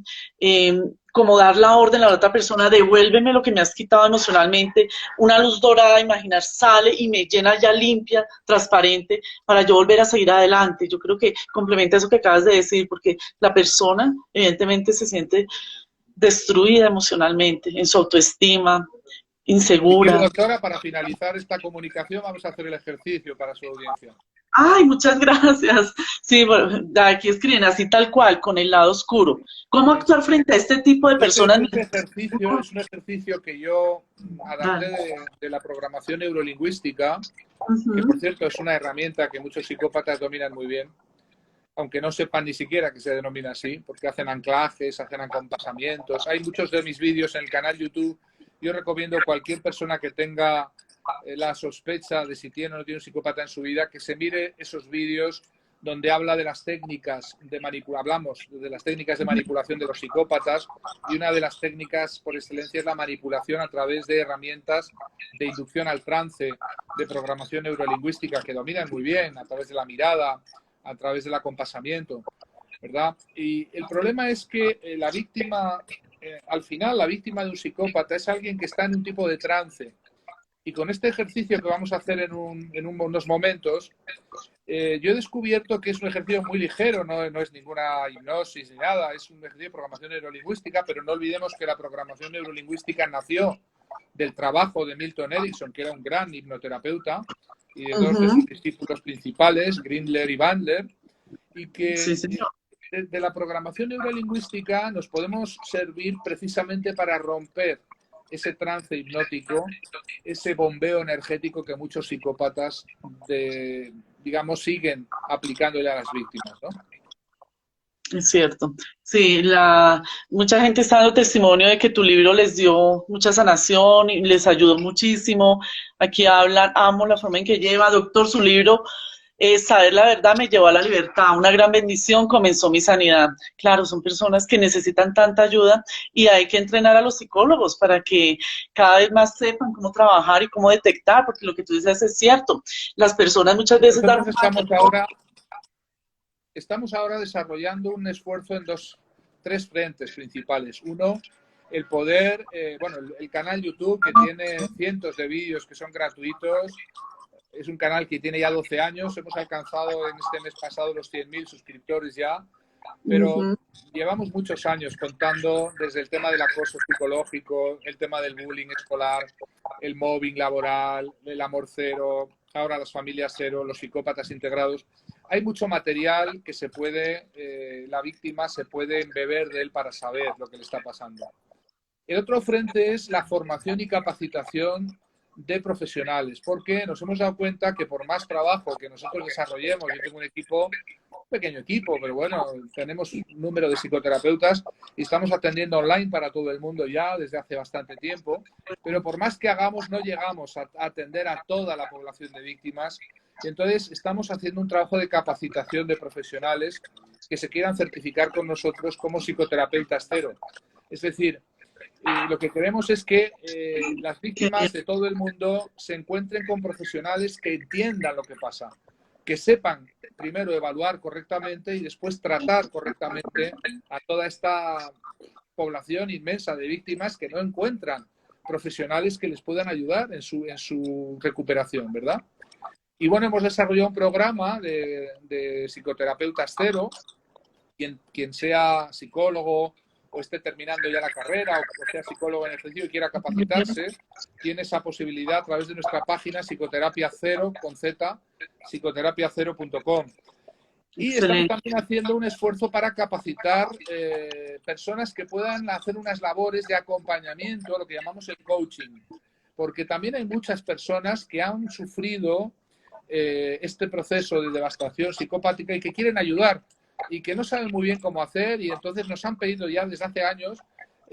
como dar la orden a la otra persona, devuélveme lo que me has quitado emocionalmente, una luz dorada, imaginar, sale y me llena ya limpia, transparente, para yo volver a seguir adelante. Yo creo que complementa eso que acabas de decir, porque la persona evidentemente se siente destruida emocionalmente, en su autoestima, Si quiere, insegura. doctora, para finalizar esta comunicación, vamos a hacer el ejercicio para su audiencia. Ay, muchas gracias. Sí, bueno, aquí escriben así tal cual, con el lado oscuro. ¿Cómo actuar frente a este tipo de personas? Este ejercicio es un ejercicio que yo adapté Dale. de la programación neurolingüística, que por Ujú. cierto es una herramienta que muchos psicópatas dominan muy bien, aunque no sepan ni siquiera que se denomina así, porque hacen anclajes, hacen acompasamientos. Hay muchos de mis vídeos en el canal YouTube. Yo recomiendo a cualquier persona que tenga la sospecha de si tiene o no tiene un psicópata en su vida, que se mire esos vídeos donde habla de las técnicas de hablamos de las técnicas de manipulación de los psicópatas, y una de las técnicas por excelencia es la manipulación a través de herramientas de inducción al trance, de programación neurolingüística, que dominan muy bien, a través de la mirada, a través del acompasamiento, ¿verdad? Y el problema es que la víctima, al final, la víctima de un psicópata es alguien que está en un tipo de trance. Y con este ejercicio que vamos a hacer en unos momentos, yo he descubierto que es un ejercicio muy ligero, no es ninguna hipnosis ni nada, es un ejercicio de programación neurolingüística, pero no olvidemos que la programación neurolingüística nació del trabajo de Milton Erickson, que era un gran hipnoterapeuta, y de dos de sus Ujú. discípulos principales, Grindler y Bandler, y Sí, que señor. de la programación neurolingüística nos podemos servir precisamente para romper ese trance hipnótico, ese bombeo energético que muchos psicópatas, digamos, siguen aplicándole a las víctimas, ¿no? Es cierto. Sí, mucha gente está dando testimonio de que tu libro les dio mucha sanación y les ayudó muchísimo. Aquí hablan, amo la forma en que lleva. Doctor, su libro, Saber la verdad me llevó a la libertad. Una gran bendición, comenzó mi sanidad. Claro, son personas que necesitan tanta ayuda y hay que entrenar a los psicólogos para que cada vez más sepan cómo trabajar y cómo detectar, porque lo que tú dices es cierto. Las personas muchas veces dan Nosotros un paso. estamos ahora desarrollando un esfuerzo en tres frentes principales. Uno, el poder, bueno, el canal YouTube, que tiene cientos de vídeos que son gratuitos. Es un canal que tiene ya 12 años. Hemos alcanzado en este mes pasado los 100.000 suscriptores ya, pero Ujú. llevamos muchos años contando desde el tema del acoso psicológico, el tema del bullying escolar, el mobbing laboral, el amor cero, ahora las familias cero, los psicópatas integrados. Hay mucho material que la víctima se puede embeber de él para saber lo que le está pasando. El otro frente es la formación y capacitación de profesionales, porque nos hemos dado cuenta que por más trabajo que nosotros desarrollemos, yo tengo un equipo, un pequeño equipo, pero bueno, tenemos un número de psicoterapeutas y estamos atendiendo online para todo el mundo ya desde hace bastante tiempo, pero por más que hagamos no llegamos a atender a toda la población de víctimas y entonces estamos haciendo un trabajo de capacitación de profesionales que se quieran certificar con nosotros como psicoterapeutas cero. Es decir, lo que queremos es que las víctimas de todo el mundo se encuentren con profesionales que entiendan lo que pasa, que sepan primero evaluar correctamente y después tratar correctamente a toda esta población inmensa de víctimas que no encuentran profesionales que les puedan ayudar en su recuperación, ¿verdad? Y bueno, hemos desarrollado un programa de psicoterapeutas cero. Quien sea psicólogo o esté terminando ya la carrera o sea psicólogo en ejercicio y quiera capacitarse, tiene esa posibilidad a través de nuestra página psicoterapia cero con z, psicoterapiacero.com. Y estamos también haciendo un esfuerzo para capacitar personas que puedan hacer unas labores de acompañamiento, lo que llamamos el coaching, porque también hay muchas personas que han sufrido este proceso de devastación psicopática y que quieren ayudar y que no saben muy bien cómo hacer y entonces nos han pedido ya desde hace años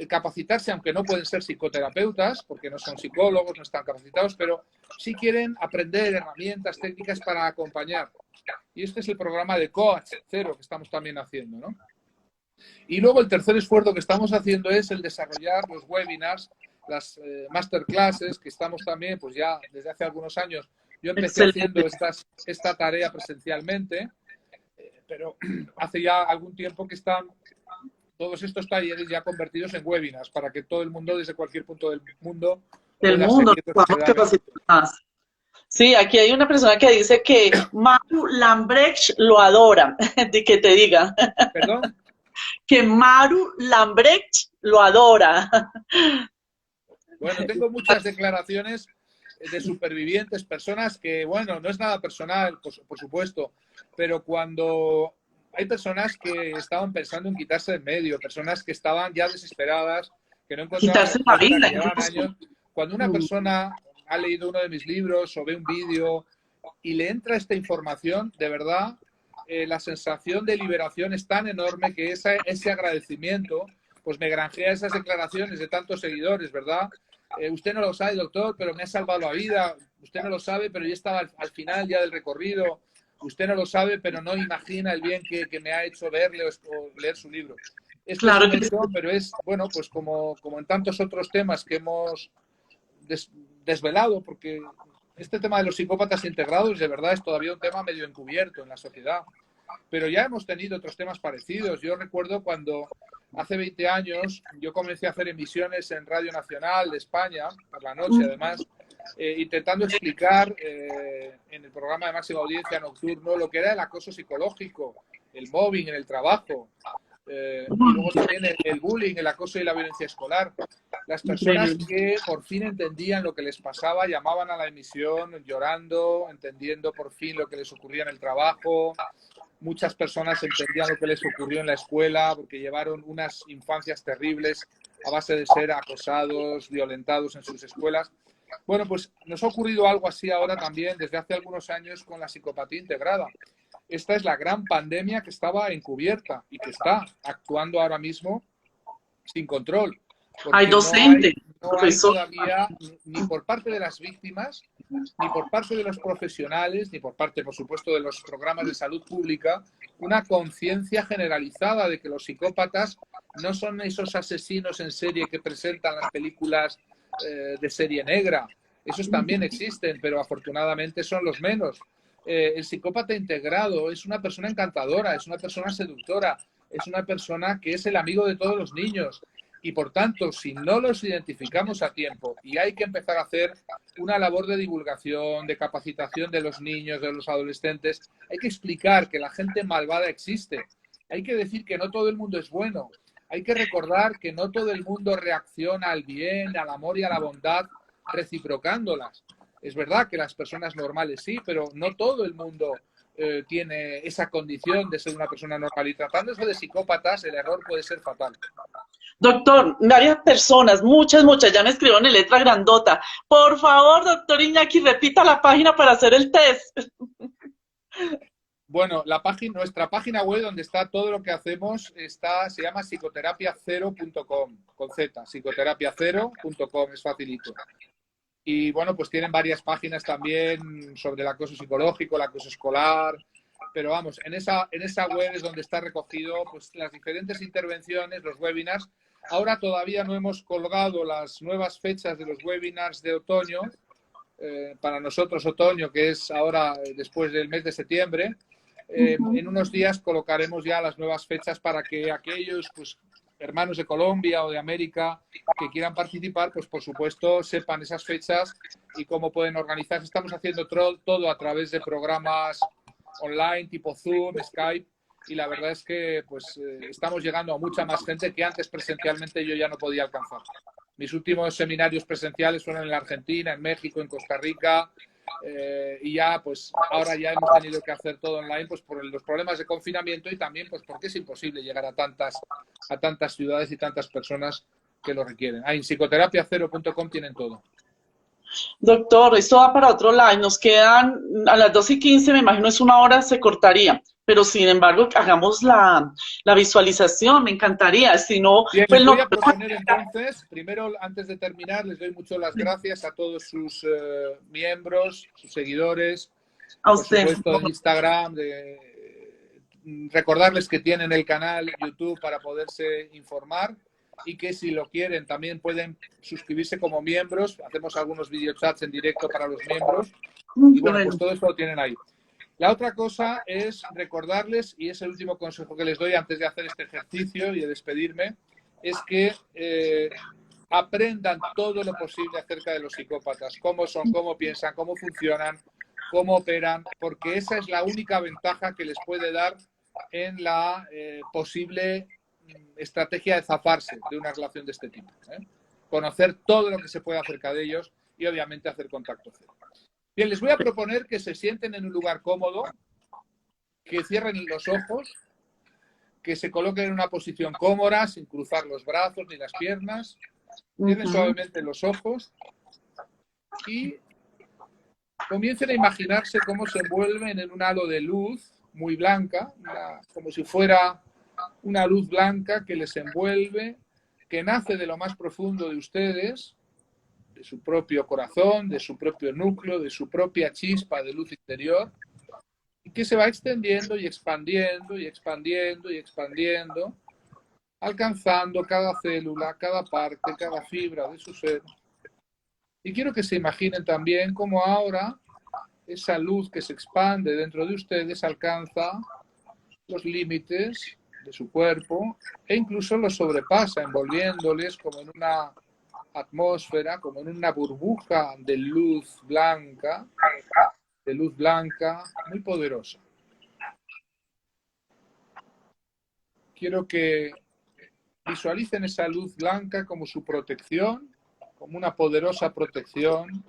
capacitarse, aunque no pueden ser psicoterapeutas, porque no son psicólogos, no están capacitados, pero sí quieren aprender herramientas técnicas para acompañar. Y este es el programa de Coach Cero que estamos también haciendo, ¿no? Y luego el tercer esfuerzo que estamos haciendo es el desarrollar los webinars, las masterclasses, que estamos también, pues ya desde hace algunos años, yo empecé haciendo esta tarea presencialmente, pero hace ya algún tiempo que están todos estos talleres ya convertidos en webinars para que todo el mundo, desde cualquier punto del mundo, Sí, aquí hay una persona que dice que Maru Lambrecht lo adora. De que te diga. ¿Perdón? Que Maru Lambrecht lo adora. Bueno, tengo muchas declaraciones de supervivientes, personas que, bueno, no es nada personal, por supuesto, pero cuando hay personas que estaban pensando en quitarse de en medio, personas que estaban ya desesperadas, que no encontraban la vida, que llevaban años, cuando una persona ha leído uno de mis libros o ve un vídeo y le entra esta información, de verdad, la sensación de liberación es tan enorme que ese agradecimiento, pues me granjea esas declaraciones de tantos seguidores, ¿verdad? Usted no lo sabe, doctor, pero me ha salvado la vida. Usted no lo sabe, pero yo estaba al final ya del recorrido. Usted no lo sabe, pero no imagina el bien que me ha hecho verle o leer su libro. Esto claro es inmenso, pero es, bueno, pues como en tantos otros temas que hemos desvelado, porque este tema de los psicópatas integrados de verdad es todavía un tema medio encubierto en la sociedad. Pero ya hemos tenido otros temas parecidos. Yo recuerdo cuando hace 20 años yo comencé a hacer emisiones en Radio Nacional de España, por la noche además, intentando explicar en el programa de máxima audiencia nocturno lo que era el acoso psicológico, el mobbing en el trabajo, y luego también el bullying, el acoso y la violencia escolar. Las personas que por fin entendían lo que les pasaba llamaban a la emisión llorando, entendiendo por fin lo que les ocurría en el trabajo. Muchas personas entendían lo que les ocurrió en la escuela porque llevaron unas infancias terribles a base de ser acosados, violentados en sus escuelas. Bueno, pues nos ha ocurrido algo así ahora también desde hace algunos años con la psicopatía integrada. Esta es la gran pandemia que estaba encubierta y que está actuando ahora mismo sin control. Hay docente. No hay todavía, ni por parte de las víctimas, ni por parte de los profesionales, ni por parte, por supuesto, de los programas de salud pública, una conciencia generalizada de que los psicópatas no son esos asesinos en serie que presentan las películas de serie negra. Esos también existen, pero afortunadamente son los menos. El psicópata integrado es una persona encantadora, es una persona seductora, es una persona que es el amigo de todos los niños. Y por tanto, si no los identificamos a tiempo y hay que empezar a hacer una labor de divulgación, de capacitación de los niños, de los adolescentes, hay que explicar que la gente malvada existe. Hay que decir que no todo el mundo es bueno. Hay que recordar que no todo el mundo reacciona al bien, al amor y a la bondad reciprocándolas. Es verdad que las personas normales sí, pero no todo el mundo tiene esa condición de ser una persona normal. Y tratándose de psicópatas, el error puede ser fatal. Doctor, varias personas, muchas, ya me escribieron en letra grandota. Por favor, doctor Iñaki, repita la página para hacer el test. Bueno, nuestra página web donde está todo lo que hacemos se llama psicoterapiacero.com, con Z, psicoterapiacero.com, es facilito. Y bueno, pues tienen varias páginas también sobre el acoso psicológico, el acoso escolar, pero vamos, en esa web es donde está recogido pues las diferentes intervenciones, los webinars. Ahora todavía no hemos colgado las nuevas fechas de los webinars de otoño, para nosotros otoño, que es ahora después del mes de septiembre. En unos días colocaremos ya las nuevas fechas para que aquellos pues, hermanos de Colombia o de América que quieran participar, pues por supuesto sepan esas fechas y cómo pueden organizarse. Estamos haciendo todo a través de programas online tipo Zoom, Skype, y la verdad es que pues estamos llegando a mucha más gente que antes presencialmente yo ya no podía alcanzar. Mis últimos seminarios presenciales fueron en la Argentina, en México, en Costa Rica, y ya pues ahora ya hemos tenido que hacer todo online pues por los problemas de confinamiento y también pues porque es imposible llegar a tantas ciudades y tantas personas que lo requieren. En psicoterapiacero.com tienen todo. Doctor, esto va para otro lado. Nos quedan a las 2:15, me imagino es una hora, se cortaría. Pero sin embargo, hagamos la visualización, me encantaría. Si no, Bien, pues les no. voy a proponer entonces, primero, antes de terminar, les doy mucho las gracias a todos sus miembros, sus seguidores, A por usted. supuesto en Instagram, recordarles que tienen el canal YouTube para poderse informar y que si lo quieren también pueden suscribirse como miembros. Hacemos algunos videochats en directo para los miembros y bueno, pues todo esto lo tienen ahí. La otra cosa es recordarles, y es el último consejo que les doy antes de hacer este ejercicio y de despedirme, es que aprendan todo lo posible acerca de los psicópatas, cómo son, cómo piensan, cómo funcionan, cómo operan, porque esa es la única ventaja que les puede dar en la posible estrategia de zafarse de una relación de este tipo. Conocer todo lo que se puede acerca de ellos y obviamente hacer contacto cero. Bien, les voy a proponer que se sienten en un lugar cómodo, que cierren los ojos, que se coloquen en una posición cómoda, sin cruzar los brazos ni las piernas, cierren suavemente los ojos y comiencen a imaginarse cómo se envuelven en un halo de luz muy blanca, como si fuera una luz blanca que les envuelve, que nace de lo más profundo de ustedes, de su propio corazón, de su propio núcleo, de su propia chispa de luz interior, y que se va extendiendo y expandiendo y expandiendo y expandiendo, alcanzando cada célula, cada parte, cada fibra de su ser. Y quiero que se imaginen también cómo ahora esa luz que se expande dentro de ustedes alcanza los límites de su cuerpo e incluso los sobrepasa, envolviéndoles como en una atmósfera, como en una burbuja de luz blanca muy poderosa. Quiero que visualicen esa luz blanca como su protección, como una poderosa protección.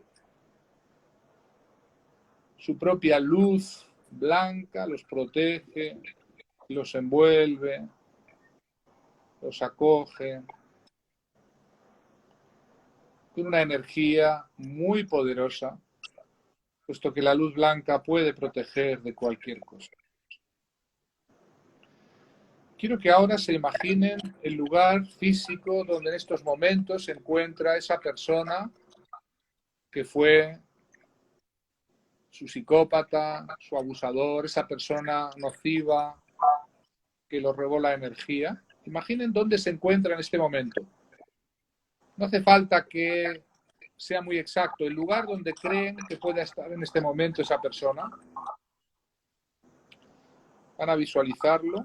Su propia luz blanca los protege, los envuelve, los acoge. Tiene una energía muy poderosa, puesto que la luz blanca puede proteger de cualquier cosa. Quiero que ahora se imaginen el lugar físico donde en estos momentos se encuentra esa persona que fue su psicópata, su abusador, esa persona nociva que los robó la energía. Imaginen dónde se encuentra en este momento. No hace falta que sea muy exacto el lugar donde creen que pueda estar en este momento esa persona. Van a visualizarlo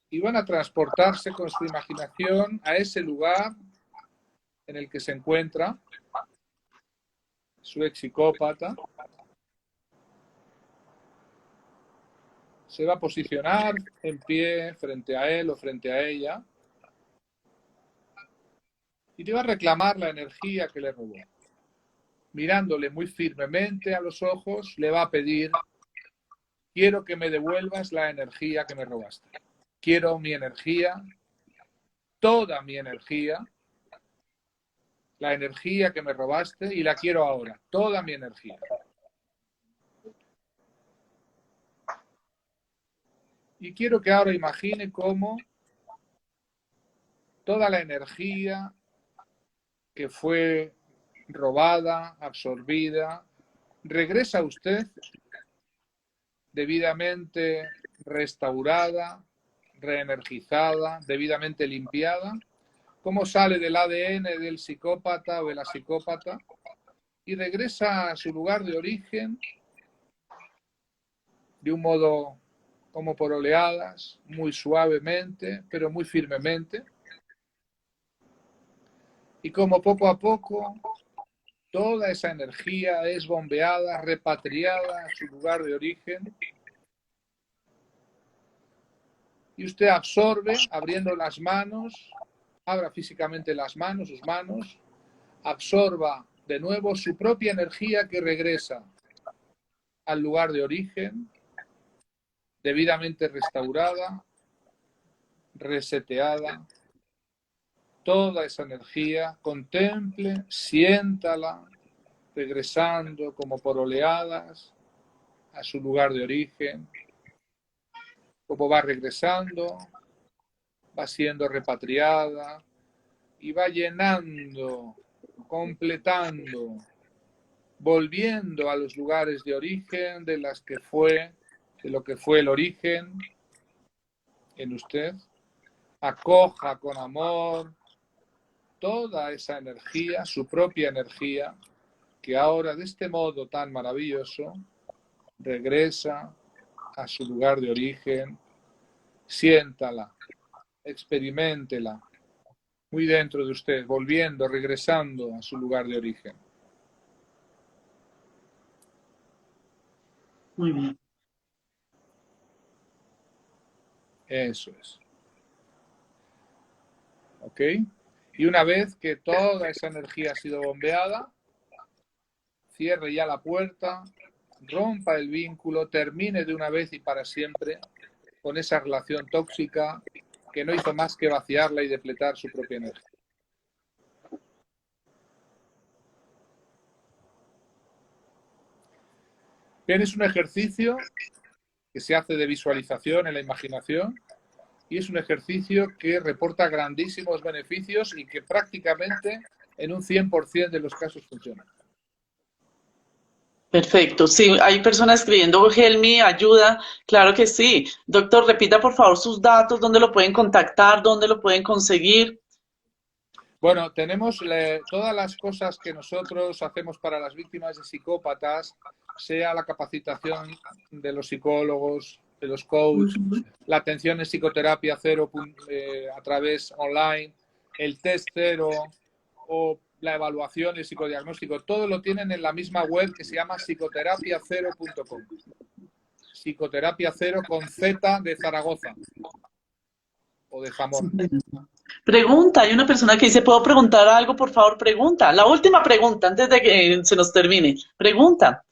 y van a transportarse con su imaginación a ese lugar en el que se encuentra su ex psicópata. Se va a posicionar en pie frente a él o frente a ella y le va a reclamar la energía que le robó. Mirándole muy firmemente a los ojos, le va a pedir: quiero que me devuelvas la energía que me robaste. Quiero mi energía toda mi energía, la energía que me robaste, y la quiero ahora, toda mi energía. Y quiero que ahora imagine cómo toda la energía que fue robada, absorbida, regresa a usted debidamente restaurada, reenergizada, debidamente limpiada, cómo sale del ADN del psicópata o de la psicópata y regresa a su lugar de origen de un modo como por oleadas, muy suavemente, pero muy firmemente, y como poco a poco toda esa energía es bombeada, repatriada a su lugar de origen, y usted absorbe, abriendo las manos, abra físicamente las manos, sus manos, absorba de nuevo su propia energía que regresa al lugar de origen, debidamente restaurada, reseteada. Toda esa energía, contemple, siéntala, regresando como por oleadas a su lugar de origen. Como va regresando, va siendo repatriada y va llenando, completando, volviendo a los lugares de origen de lo que fue el origen en usted. Acoja con amor toda esa energía, su propia energía, que ahora de este modo tan maravilloso regresa a su lugar de origen. Siéntala, experiméntela muy dentro de usted, volviendo, regresando a su lugar de origen. Muy bien. Eso es. ¿Ok? Y una vez que toda esa energía ha sido bombeada, cierre ya la puerta, rompa el vínculo, termine de una vez y para siempre con esa relación tóxica que no hizo más que vaciarla y depletar su propia energía. Bien, es un ejercicio que se hace de visualización en la imaginación y es un ejercicio que reporta grandísimos beneficios y que prácticamente en un 100% de los casos funciona. Perfecto. Sí, hay personas escribiendo, Helmi, ayuda. Claro que sí. Doctor, repita por favor sus datos, dónde lo pueden contactar, dónde lo pueden conseguir. Bueno, tenemos todas las cosas que nosotros hacemos para las víctimas de psicópatas, sea la capacitación de los psicólogos, de los coaches, la atención en psicoterapia cero a través online, el test cero o la evaluación y el psicodiagnóstico, todo lo tienen en la misma web que se llama psicoterapiacero.com. Psicoterapia cero con Z de Zaragoza o de Zamora. Pregunta, hay una persona que dice, ¿puedo preguntar algo? Por favor, pregunta. La última pregunta, antes de que se nos termine. Pregunta.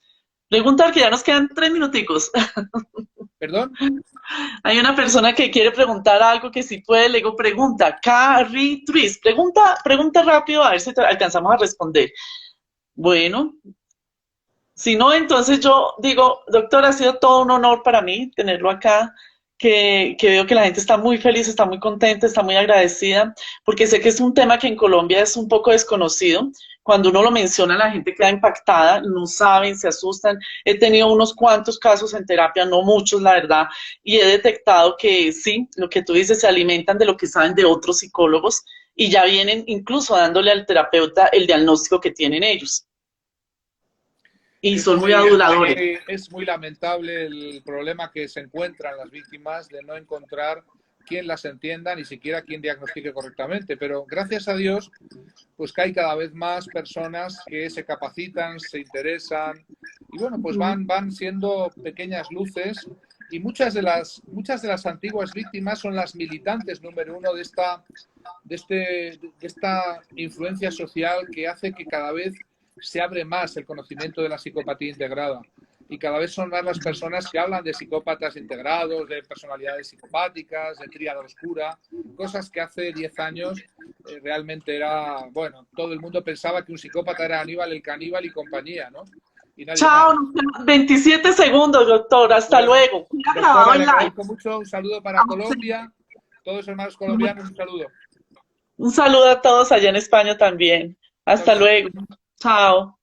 Pregunta, que ya nos quedan 3 minuticos. ¿Perdón? Hay una persona que quiere preguntar algo que si puede, le digo, pregunta. Carrie Tris, pregunta rápido a ver si alcanzamos a responder. Bueno, si no, entonces yo digo, doctor, ha sido todo un honor para mí tenerlo acá, que veo que la gente está muy feliz, está muy contenta, está muy agradecida, porque sé que es un tema que en Colombia es un poco desconocido. Cuando uno lo menciona, la gente queda impactada, no saben, se asustan. He tenido unos cuantos casos en terapia, no muchos, la verdad, y he detectado que sí, lo que tú dices, se alimentan de lo que saben de otros psicólogos y ya vienen incluso dándole al terapeuta el diagnóstico que tienen ellos. Y son muy aduladores. Es muy lamentable el problema que se encuentran las víctimas de no encontrar quien las entienda, ni siquiera quien diagnostique correctamente. Pero gracias a Dios, pues que hay cada vez más personas que se capacitan, se interesan y bueno, pues van siendo pequeñas luces y muchas de las antiguas víctimas son las militantes número uno de esta influencia social que hace que cada vez se abre más el conocimiento de la psicopatía integrada. Y cada vez son más las personas que hablan de psicópatas integrados, de personalidades psicopáticas, de tríada oscura, cosas que hace 10 años realmente era, bueno, todo el mundo pensaba que un psicópata era Aníbal el caníbal y compañía, ¿no? Y nadie Chao, más. nos quedan 27 segundos, doctor. Hasta Bueno, luego. Cuida grabado doctora, el le live. agradezco mucho, un saludo para Colombia, todos los hermanos colombianos, un saludo. Un saludo a todos allá en España también. Hasta Chao, chao. luego. Chao.